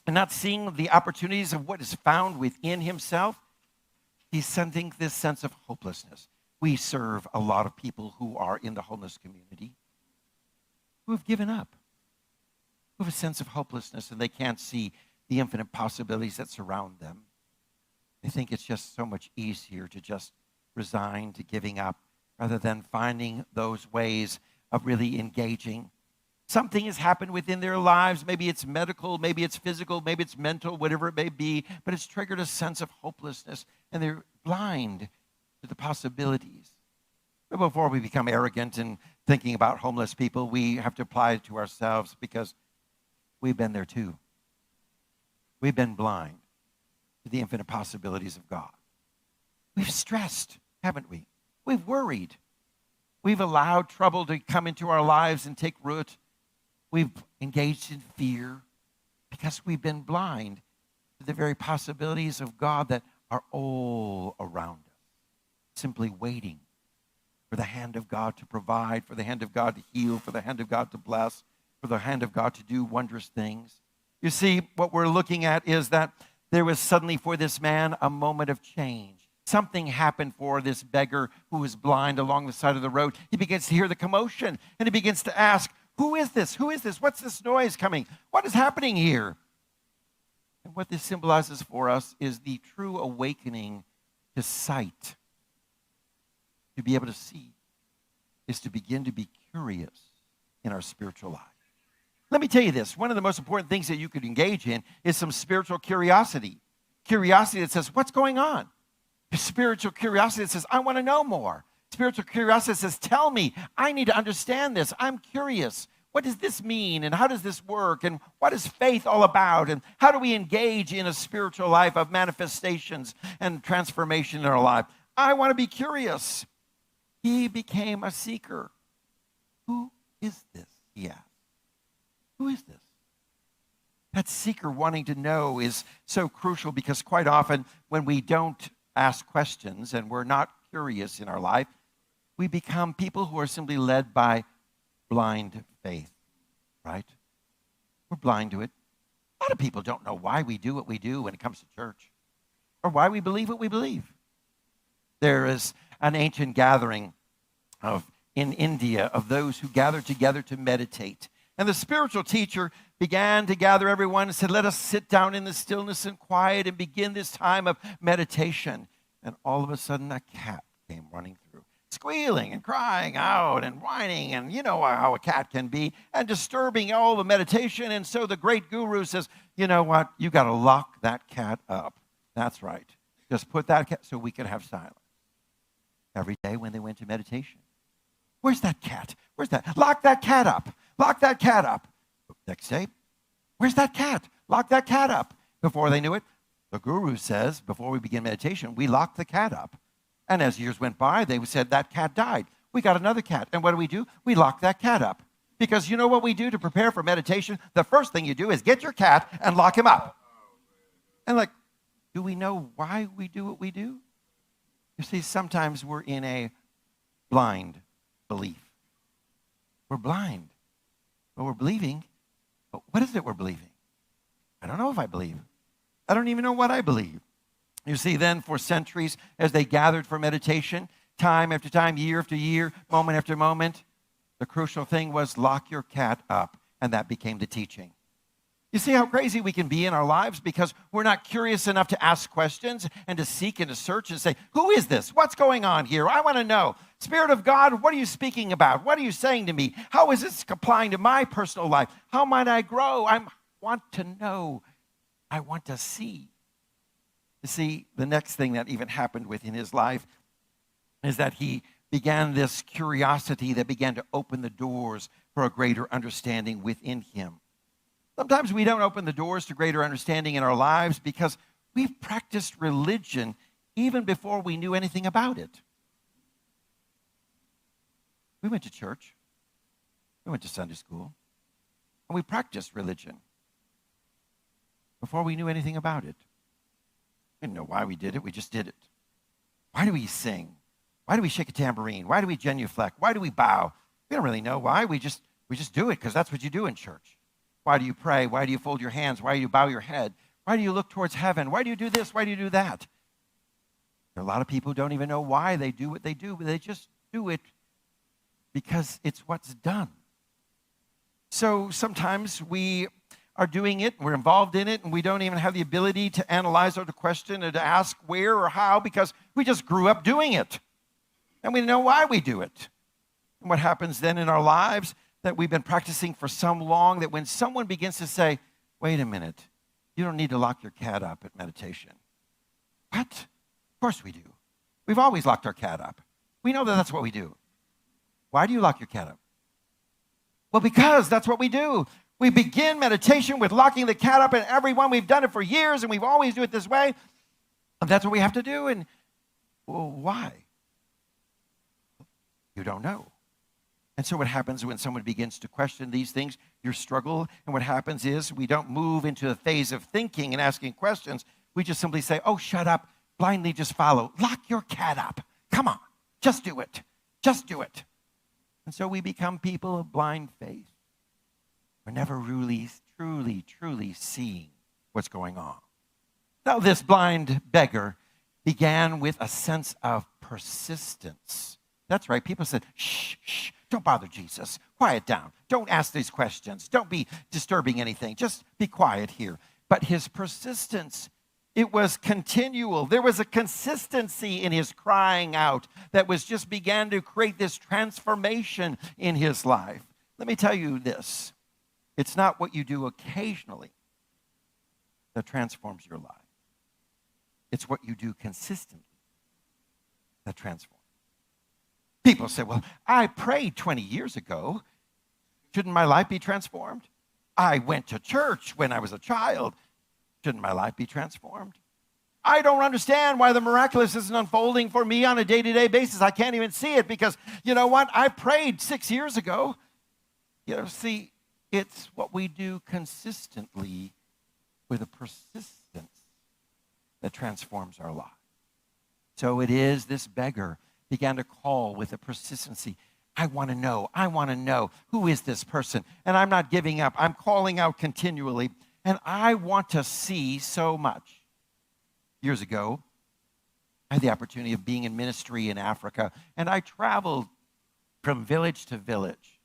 and not seeing the opportunities of what is found within himself, he's sensing this sense of hopelessness. We serve a lot of people who are in the homeless community who have given up, who have a sense of hopelessness, and they can't see the infinite possibilities that surround them. They think it's just so much easier to just resign to giving up rather than finding those ways of really engaging. Something has happened within their lives. Maybe it's medical, maybe it's physical, maybe it's mental, whatever it may be, but it's triggered a sense of hopelessness, and they're blind to the possibilities. But before we become arrogant in thinking about homeless people, we have to apply it to ourselves because we've been there too. We've been blind to the infinite possibilities of God. We've stressed, haven't we? We've worried. We've allowed trouble to come into our lives and take root. We've engaged in fear because we've been blind to the very possibilities of God that are all around us, simply waiting for the hand of God to provide, for the hand of God to heal, for the hand of God to bless, for the hand of God to do wondrous things. You see, what we're looking at is that there was suddenly for this man a moment of change. Something happened for this beggar who was blind along the side of the road. He begins to hear the commotion, and he begins to ask, who is this? Who is this? What's this noise coming? What is happening here? And what this symbolizes for us is the true awakening to sight. To be able to see is to begin to be curious in our spiritual life. Let me tell you this. One of the most important things that you could engage in is some spiritual curiosity. Curiosity that says, what's going on? Spiritual curiosity that says, I want to know more. Spiritual curiosity that says, tell me, I need to understand this. I'm curious. What does this mean? And how does this work? And what is faith all about? And how do we engage in a spiritual life of manifestations and transformation in our life? I want to be curious. He became a seeker. Who is this? He asked. Who is this? That seeker wanting to know is so crucial because quite often when we don't ask questions and we're not curious in our life, we become people who are simply led by blind faith, right? We're blind to it. A lot of people don't know why we do what we do when it comes to church or why we believe what we believe. There is an ancient gathering in India of those who gathered together to meditate. And the spiritual teacher began to gather everyone and said, let us sit down in the stillness and quiet and begin this time of meditation. And all of a sudden, a cat came running through. squealing and crying out and whining, and you know how a cat can be, and disturbing all the meditation. And so the great guru says, you know what? You got to lock that cat up. That's right. Just put that cat so we can have silence. Every day when they went to meditation. Where's that cat? Where's that? Lock that cat up. Lock that cat up. Next day, where's that cat? Lock that cat up. Before they knew it, the guru says, before we begin meditation, we locked the cat up. And as years went by, they said that cat died. We got another cat. And what do? We lock that cat up. Because you know what we do to prepare for meditation? The first thing you do is get your cat and lock him up. And like, do we know why we do what we do? You see, sometimes we're in a blind belief. We're blind, but we're believing. But what is it we're believing? I don't know if I believe. I don't even know what I believe. You see, then for centuries, as they gathered for meditation, time after time, year after year, moment after moment, the crucial thing was lock your cat up, and that became the teaching. You see how crazy we can be in our lives because we're not curious enough to ask questions and to seek and to search and say, who is this? What's going on here? I want to know. Spirit of God, what are you speaking about? What are you saying to me? How is this applying to my personal life? How might I grow? I want to know. I want to see. You see, the next thing that even happened within his life is that he began this curiosity that began to open the doors for a greater understanding within him. Sometimes we don't open the doors to greater understanding in our lives because we've practiced religion even before we knew anything about it. We went to church. We went to Sunday school. And we practiced religion before we knew anything about it. We didn't know why we did it. We just did it. Why do we sing? Why do we shake a tambourine? Why do we genuflect? Why do we bow? We don't really know why. We just do it because that's what you do in church. Why do you pray? Why do you fold your hands? Why do you bow your head? Why do you look towards heaven? Why do you do this? Why do you do that? There are a lot of people who don't even know why they do what they do, but they just do it because it's what's done. So sometimes we are doing it, we're involved in it, and we don't even have the ability to analyze or to question or to ask where or how because we just grew up doing it. And we know why we do it. And what happens then in our lives that we've been practicing for so long that when someone begins to say, wait a minute, you don't need to lock your cat up at meditation. What? Of course we do. We've always locked our cat up. We know that that's what we do. Why do you lock your cat up? Well, because that's what we do. We begin meditation with locking the cat up, and everyone, we've done it for years, and we've always do it this way. And that's what we have to do. And well, why? You don't know. And so what happens when someone begins to question these things, your struggle, and what happens is we don't move into a phase of thinking and asking questions. We just simply say, oh, shut up, blindly just follow. Lock your cat up. Come on, just do it. Just do it. And so we become people of blind faith. We're never really, truly seeing what's going on. Now, this blind beggar began with a sense of persistence. That's right. People said, shh, don't bother Jesus. Quiet down. Don't ask these questions. Don't be disturbing anything. Just be quiet here. But his persistence, it was continual. There was a consistency in his crying out that was just began to create this transformation in his life. Let me tell you this. It's not what you do occasionally that transforms your life. It's what you do consistently that transforms. People say, well, I prayed 20 years ago. Shouldn't my life be transformed? I went to church when I was a child. Shouldn't my life be transformed? I don't understand why the miraculous isn't unfolding for me on a day-to-day basis. I can't even see it because, you know what? I prayed 6 years ago. You know, see, it's what we do consistently with a persistence that transforms our life. So it is this beggar began to call with a persistency. I want to know. Who is this person? And I'm not giving up. I'm calling out continually. And I want to see so much. Years ago, I had the opportunity of being in ministry in Africa, and I traveled from village to village,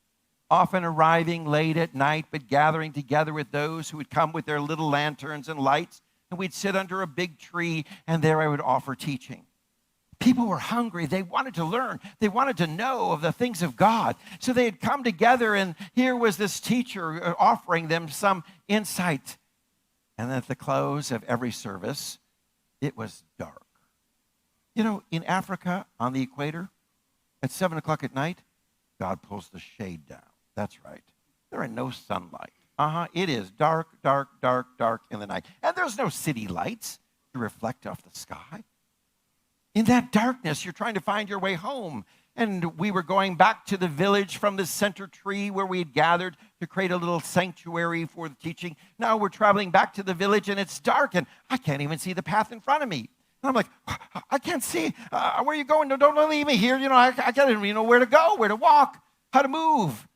often arriving late at night, but gathering together with those who would come with their little lanterns and lights, and we'd sit under a big tree, and there I would offer teaching. People were hungry. They wanted to learn. They wanted to know of the things of God. So they had come together, and here was this teacher offering them some insight. And at the close of every service, it was dark. You know, in Africa, on the equator, at 7 o'clock at night, God pulls the shade down. That's right. There ain't no sunlight. It is dark, dark, dark, dark in the night. And there's no city lights to reflect off the sky. In that darkness, you're trying to find your way home. And we were going back to the village from the center tree where we had gathered to create a little sanctuary for the teaching. Now we're traveling back to the village, and it's dark, and I can't even see the path in front of me. And I'm like, I can't see. Where are you going? No, don't leave me here. You know, I got to know where to go, where to walk, how to move.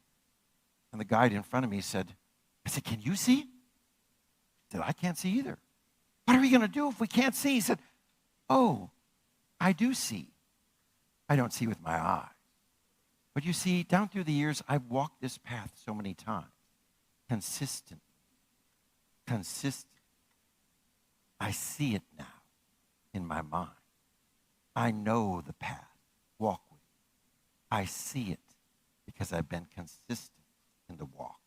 And the guide in front of me said, can you see? I said, I can't see either. What are we going to do if we can't see? He said, oh, I do see. I don't see with my eyes. But you see, down through the years, I've walked this path so many times. Consistent. I see it now in my mind. I know the path. Walk with it. I see it because I've been consistent in the walk.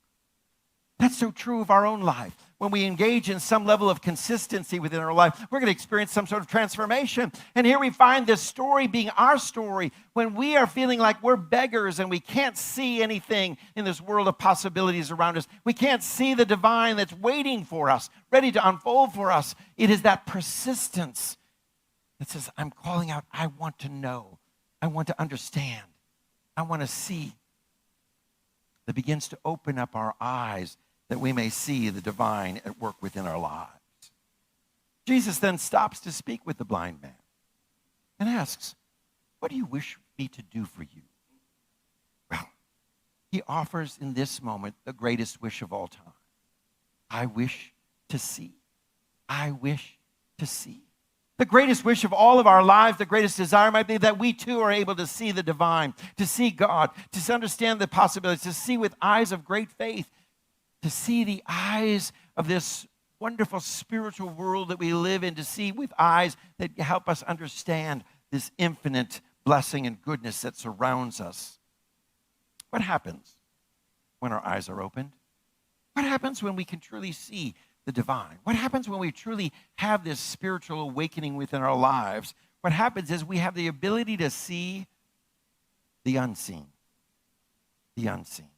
That's so true of our own life. When we engage in some level of consistency within our life, we're going to experience some sort of transformation. And here we find this story being our story when we are feeling like we're beggars and we can't see anything in this world of possibilities around us. We can't see the divine that's waiting for us, ready to unfold for us. It is that persistence that says, I'm calling out, I want to know. I want to understand. I want to see. That begins to open up our eyes that we may see the divine at work within our lives. Jesus then stops to speak with the blind man and asks, what do you wish me to do for you? Well, he offers in this moment the greatest wish of all time. I wish to see. I wish to see. The greatest wish of all of our lives, the greatest desire might be that we too are able to see the divine, to see God, to understand the possibilities, to see with eyes of great faith, to see the eyes of this wonderful spiritual world that we live in, to see with eyes that help us understand this infinite blessing and goodness that surrounds us. What happens when our eyes are opened? What happens when we can truly see the divine? What happens when we truly have this spiritual awakening within our lives? What happens is we have the ability to see the unseen. The unseen.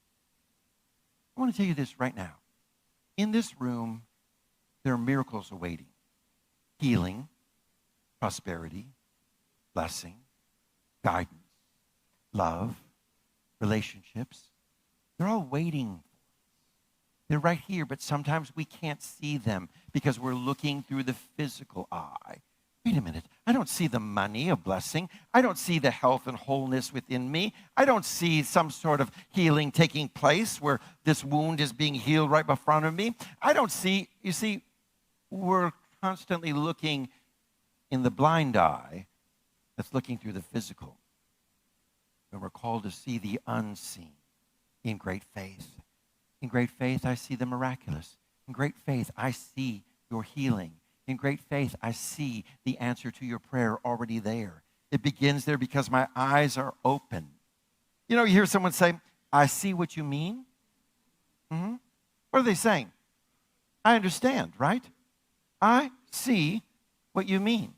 I want to tell you this right now. In this room, there are miracles awaiting. Healing, prosperity, blessing, guidance, love, relationships. They're all waiting. They're right here, but sometimes we can't see them because we're looking through the physical eye. Wait a minute. I don't see the money of blessing. I don't see the health and wholeness within me. I don't see some sort of healing taking place where this wound is being healed right in front of me. I don't see, you see, we're constantly looking in the blind eye that's looking through the physical. And we're called to see the unseen in great faith. In great faith, I see the miraculous. In great faith, I see your healing. In great faith, I see the answer to your prayer already there. It begins there because my eyes are open. You know, you hear someone say, I see what you mean. What are they saying? I understand, right? I see what you mean.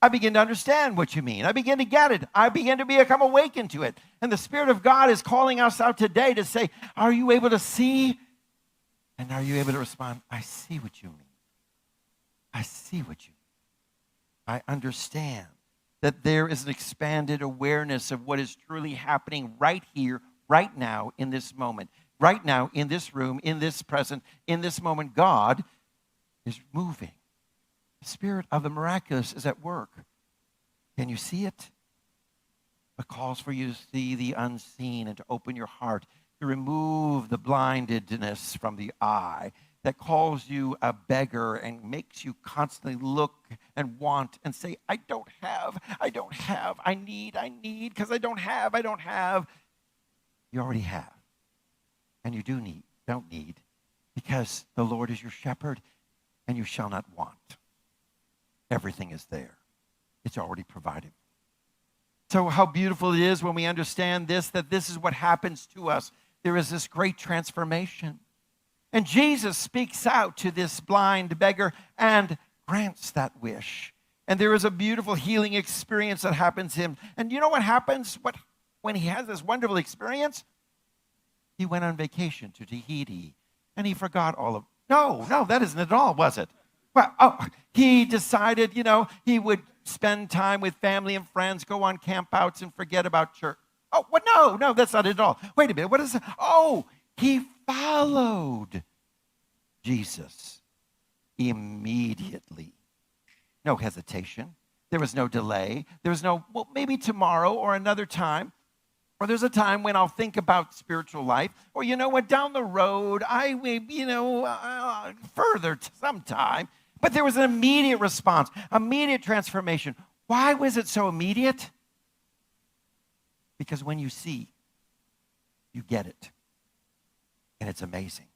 I begin to understand what you mean. I begin to get it. I begin to become awakened to it. And the Spirit of God is calling us out today to say, are you able to see? And are you able to respond, I see what you mean. I see what you mean. I understand that there is an expanded awareness of what is truly happening right here, right now, in this moment. Right now, in this room, in this present, in this moment, God is moving. The Spirit of the miraculous is at work. Can you see it? It calls for you to see the unseen and to open your heart, to remove the blindedness from the eye that calls you a beggar and makes you constantly look and want and say, I don't have, I need, because I don't have. You already have. And you don't need, because the Lord is your shepherd and you shall not want. Everything is there. It's already provided. So how beautiful it is when we understand this, that this is what happens to us. There is this great transformation. And Jesus speaks out to this blind beggar and grants that wish. And there is a beautiful healing experience that happens to him. And you know what happens when he has this wonderful experience? He went on vacation to Tahiti, and he forgot all of. No, that isn't it at all, was it? Well, he decided, he would spend time with family and friends, go on campouts, and forget about church. Oh, what? No, that's not it at all. Wait a minute, what is it? Oh, he followed Jesus immediately. No hesitation. There was no delay. There was no, well, maybe tomorrow or another time. Or there's a time when I'll think about spiritual life. Or you know what, down the road, I may, further sometime. But there was an immediate response, immediate transformation. Why was it so immediate? Because when you see, you get it. And it's amazing.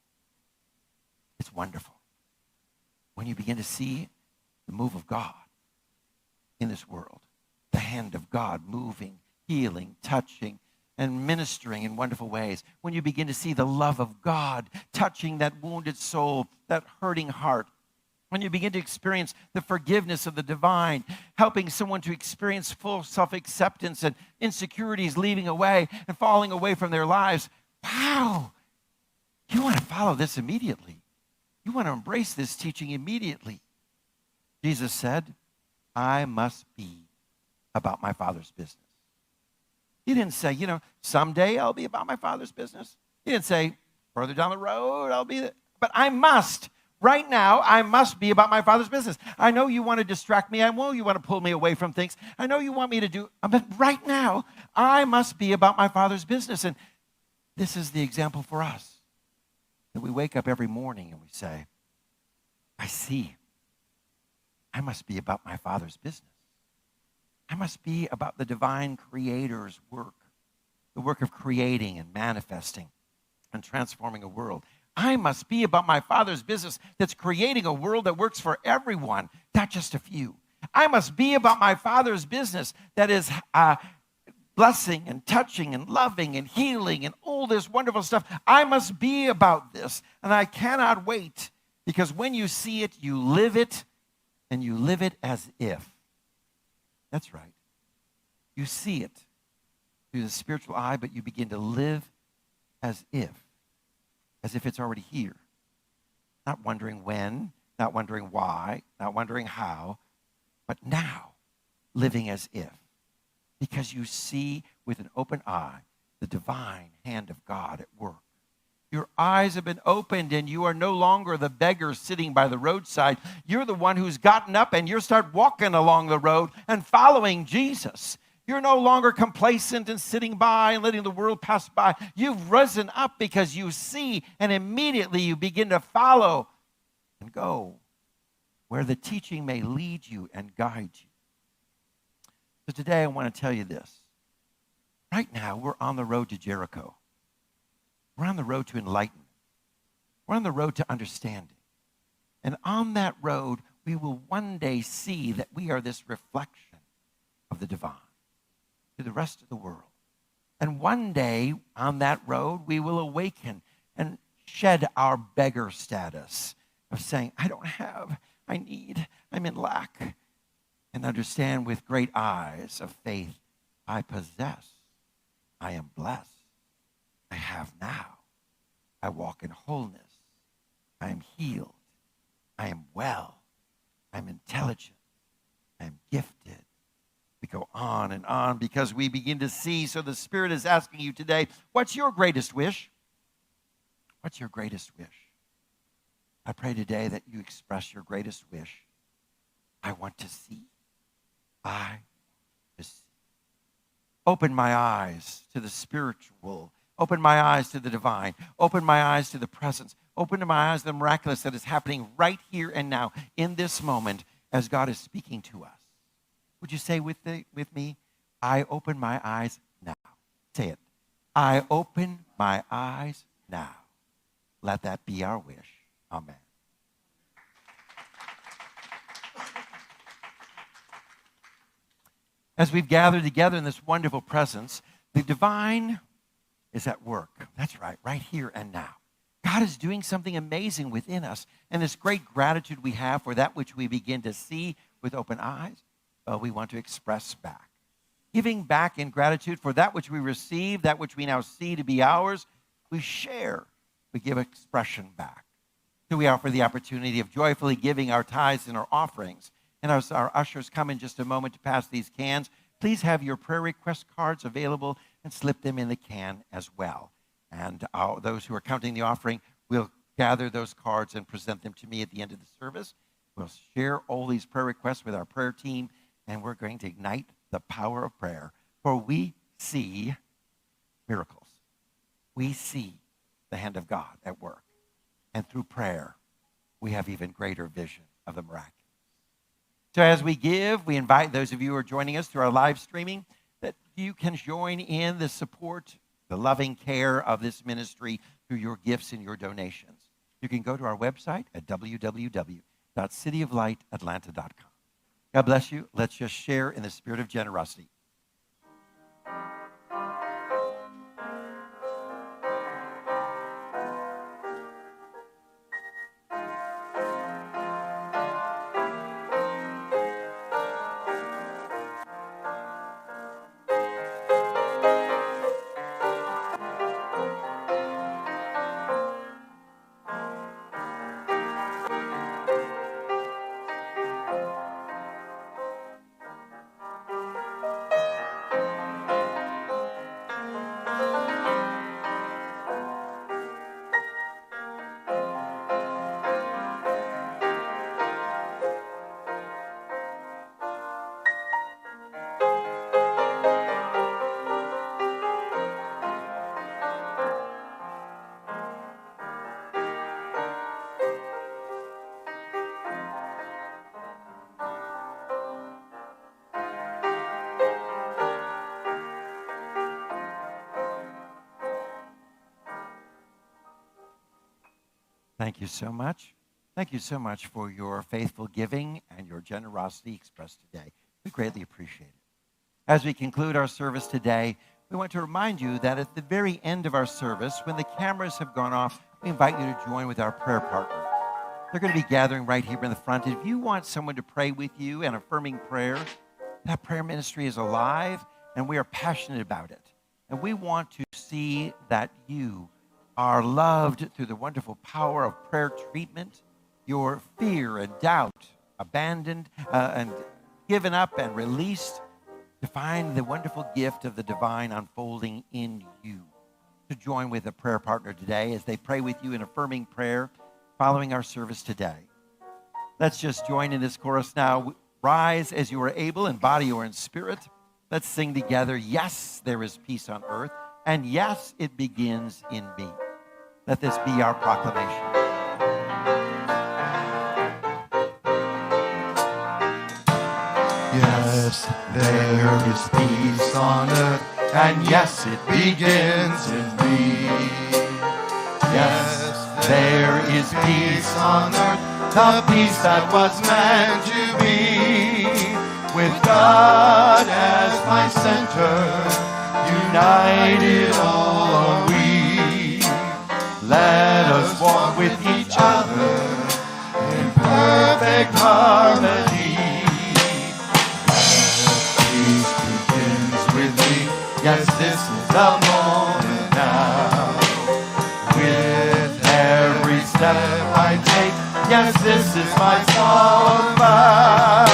It's wonderful. When you begin to see the move of God in this world, the hand of God moving, healing, touching, and ministering in wonderful ways. When you begin to see the love of God touching that wounded soul, that hurting heart. When you begin to experience the forgiveness of the divine, helping someone to experience full self-acceptance and insecurities leaving away and falling away from their lives. Wow! You want to follow this immediately. You want to embrace this teaching immediately. Jesus said, I must be about my Father's business. He didn't say, someday I'll be about my Father's business. He didn't say, further down the road, I'll be, but I must. Right now, I must be about my Father's business. I know you want to distract me. I know you want to pull me away from things. I know you want me to do, but right now, I must be about my Father's business. And this is the example for us. That we wake up every morning and we say, I see. I must be about my Father's business. I must be about the divine creator's work, the work of creating and manifesting and transforming a world. I must be about my Father's business that's creating a world that works for everyone, not just a few. I must be about my Father's business that is blessing and touching and loving and healing and all this wonderful stuff. I must be about this, and I cannot wait, because when you see it, you live it, and you live it as if. That's right. You see it through the spiritual eye, but you begin to live as if it's already here. Not wondering when, not wondering why, not wondering how, but now, living as if. Because you see with an open eye the divine hand of God at work. Your eyes have been opened, and you are no longer the beggar sitting by the roadside. You're the one who's gotten up, and you start walking along the road and following Jesus. You're no longer complacent and sitting by and letting the world pass by. You've risen up because you see, and immediately you begin to follow and go where the teaching may lead you and guide you. So today I want to tell you this. Right now, we're on the road to Jericho. We're on the road to enlightenment. We're on the road to understanding. And on that road, we will one day see that we are this reflection of the divine to the rest of the world. And one day on that road, we will awaken and shed our beggar status of saying, I don't have, I need, I'm in lack. And understand with great eyes of faith, I possess, I am blessed. I have now. I walk in wholeness. I am healed. I am well. I'm intelligent. I'm gifted. We go on and on because we begin to see. So the Spirit is asking you today, what's your greatest wish? What's your greatest wish? I pray today that you express your greatest wish. I want to see. I want to see. Open my eyes to the spiritual. Open my eyes to the divine. Open my eyes to the presence. Open my eyes to the miraculous that is happening right here and now in this moment as God is speaking to us. Would you say with me, I open my eyes now. Say it. I open my eyes now. Let that be our wish. Amen. As we've gathered together in this wonderful presence, the divine is at work. That's right here and now. God is doing something amazing within us, and this great gratitude we have for that which we begin to see with open eyes, we want to express back. Giving back in gratitude for that which we receive, that which we now see to be ours, we share. We give expression back. So we offer the opportunity of joyfully giving our tithes and our offerings. And as our ushers come in just a moment to pass these cans, please have your prayer request cards available and slip them in the can as well. And those who are counting the offering will gather those cards and present them to me at the end of the service. We'll share all these prayer requests with our prayer team, and we're going to ignite the power of prayer. For we see miracles. We see the hand of God at work. And through prayer, we have even greater vision of the miraculous. So as we give, we invite those of you who are joining us through our live streaming that you can join in the support, the loving care of this ministry through your gifts and your donations. You can go to our website at www.cityoflightatlanta.com. God bless you. Let's just share in the spirit of generosity. Thank you so much. Thank you so much for your faithful giving and your generosity expressed today. We greatly appreciate it. As we conclude our service today, we want to remind you that at the very end of our service, when the cameras have gone off, we invite you to join with our prayer partners. They're going to be gathering right here in the front. If you want someone to pray with you an affirming prayer, that prayer ministry is alive, and we are passionate about it. And we want to see that you are loved through the wonderful power of prayer treatment, your fear and doubt abandoned and given up and released to find the wonderful gift of the divine unfolding in you. To join with a prayer partner today as they pray with you in affirming prayer following our service today. Let's just join in this chorus now. Rise as you are able in body or in spirit. Let's sing together, yes, there is peace on earth, and yes, it begins in me. Let this be our proclamation. Yes, there is peace on earth, and yes, it begins in me. Yes, there is peace on earth, the peace that was meant to be. With God as my center, united all are we. Let us walk with each other in perfect harmony. Peace begins with me. Yes, this is the moment now. With every step I take, yes, this is my solemn vow.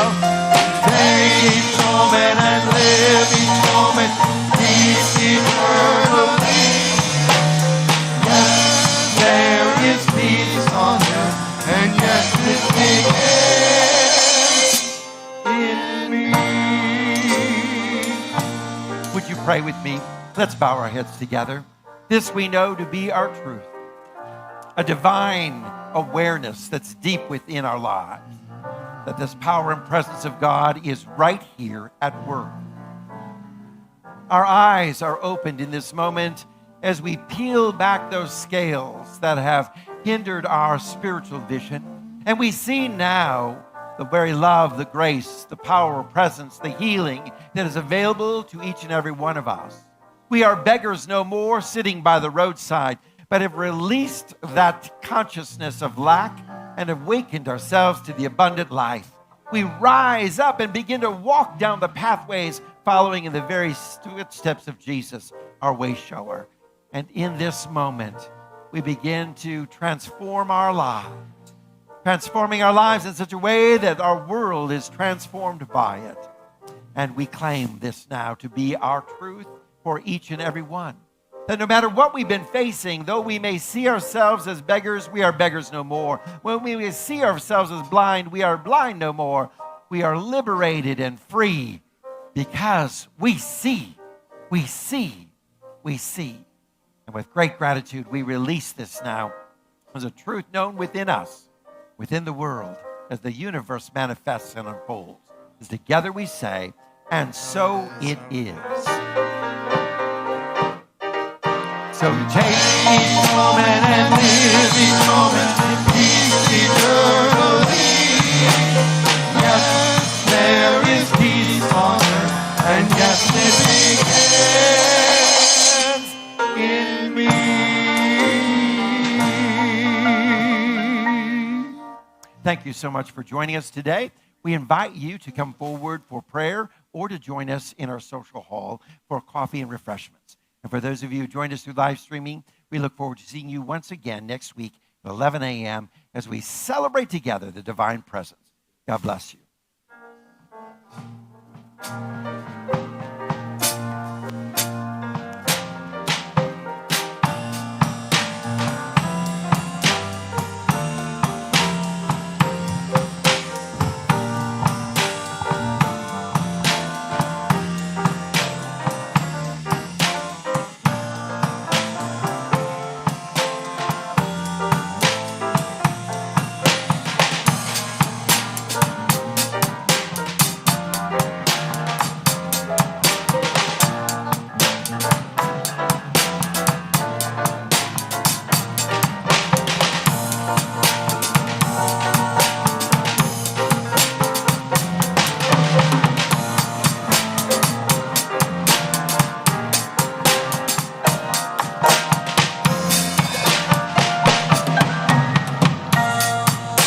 Take each moment and live each moment, peace eternally. There is peace on earth, and yes, it begins in me. Would you pray with me? Let's bow our heads together. This we know to be our truth, a divine awareness that's deep within our lives, that this power and presence of God is right here at work. Our eyes are opened in this moment as we peel back those scales that have hindered our spiritual vision, and we see now the very love, the grace, the power, presence, the healing that is available to each and every one of us. We are beggars no more, sitting by the roadside, but have released that consciousness of lack and awakened ourselves to the abundant life. We rise up and begin to walk down the pathways, following in the very footsteps of Jesus, our way shower. And in this moment, we begin to transform our lives, transforming our lives in such a way that our world is transformed by it. And we claim this now to be our truth for each and every one. That no matter what we've been facing, though we may see ourselves as beggars, we are beggars no more. When we may see ourselves as blind, we are blind no more. We are liberated and free because we see, we see, we see. And with great gratitude, we release this now as a truth known within us, within the world, as the universe manifests and unfolds. As together we say, and so it is. So take each moment and live each moment in peace eternally. Yes, there is peace on earth, and yes, it begins in me. Thank you so much for joining us today. We invite you to come forward for prayer or to join us in our social hall for coffee and refreshments. And for those of you who joined us through live streaming, we look forward to seeing you once again next week at 11 a.m. as we celebrate together the divine presence. God bless you.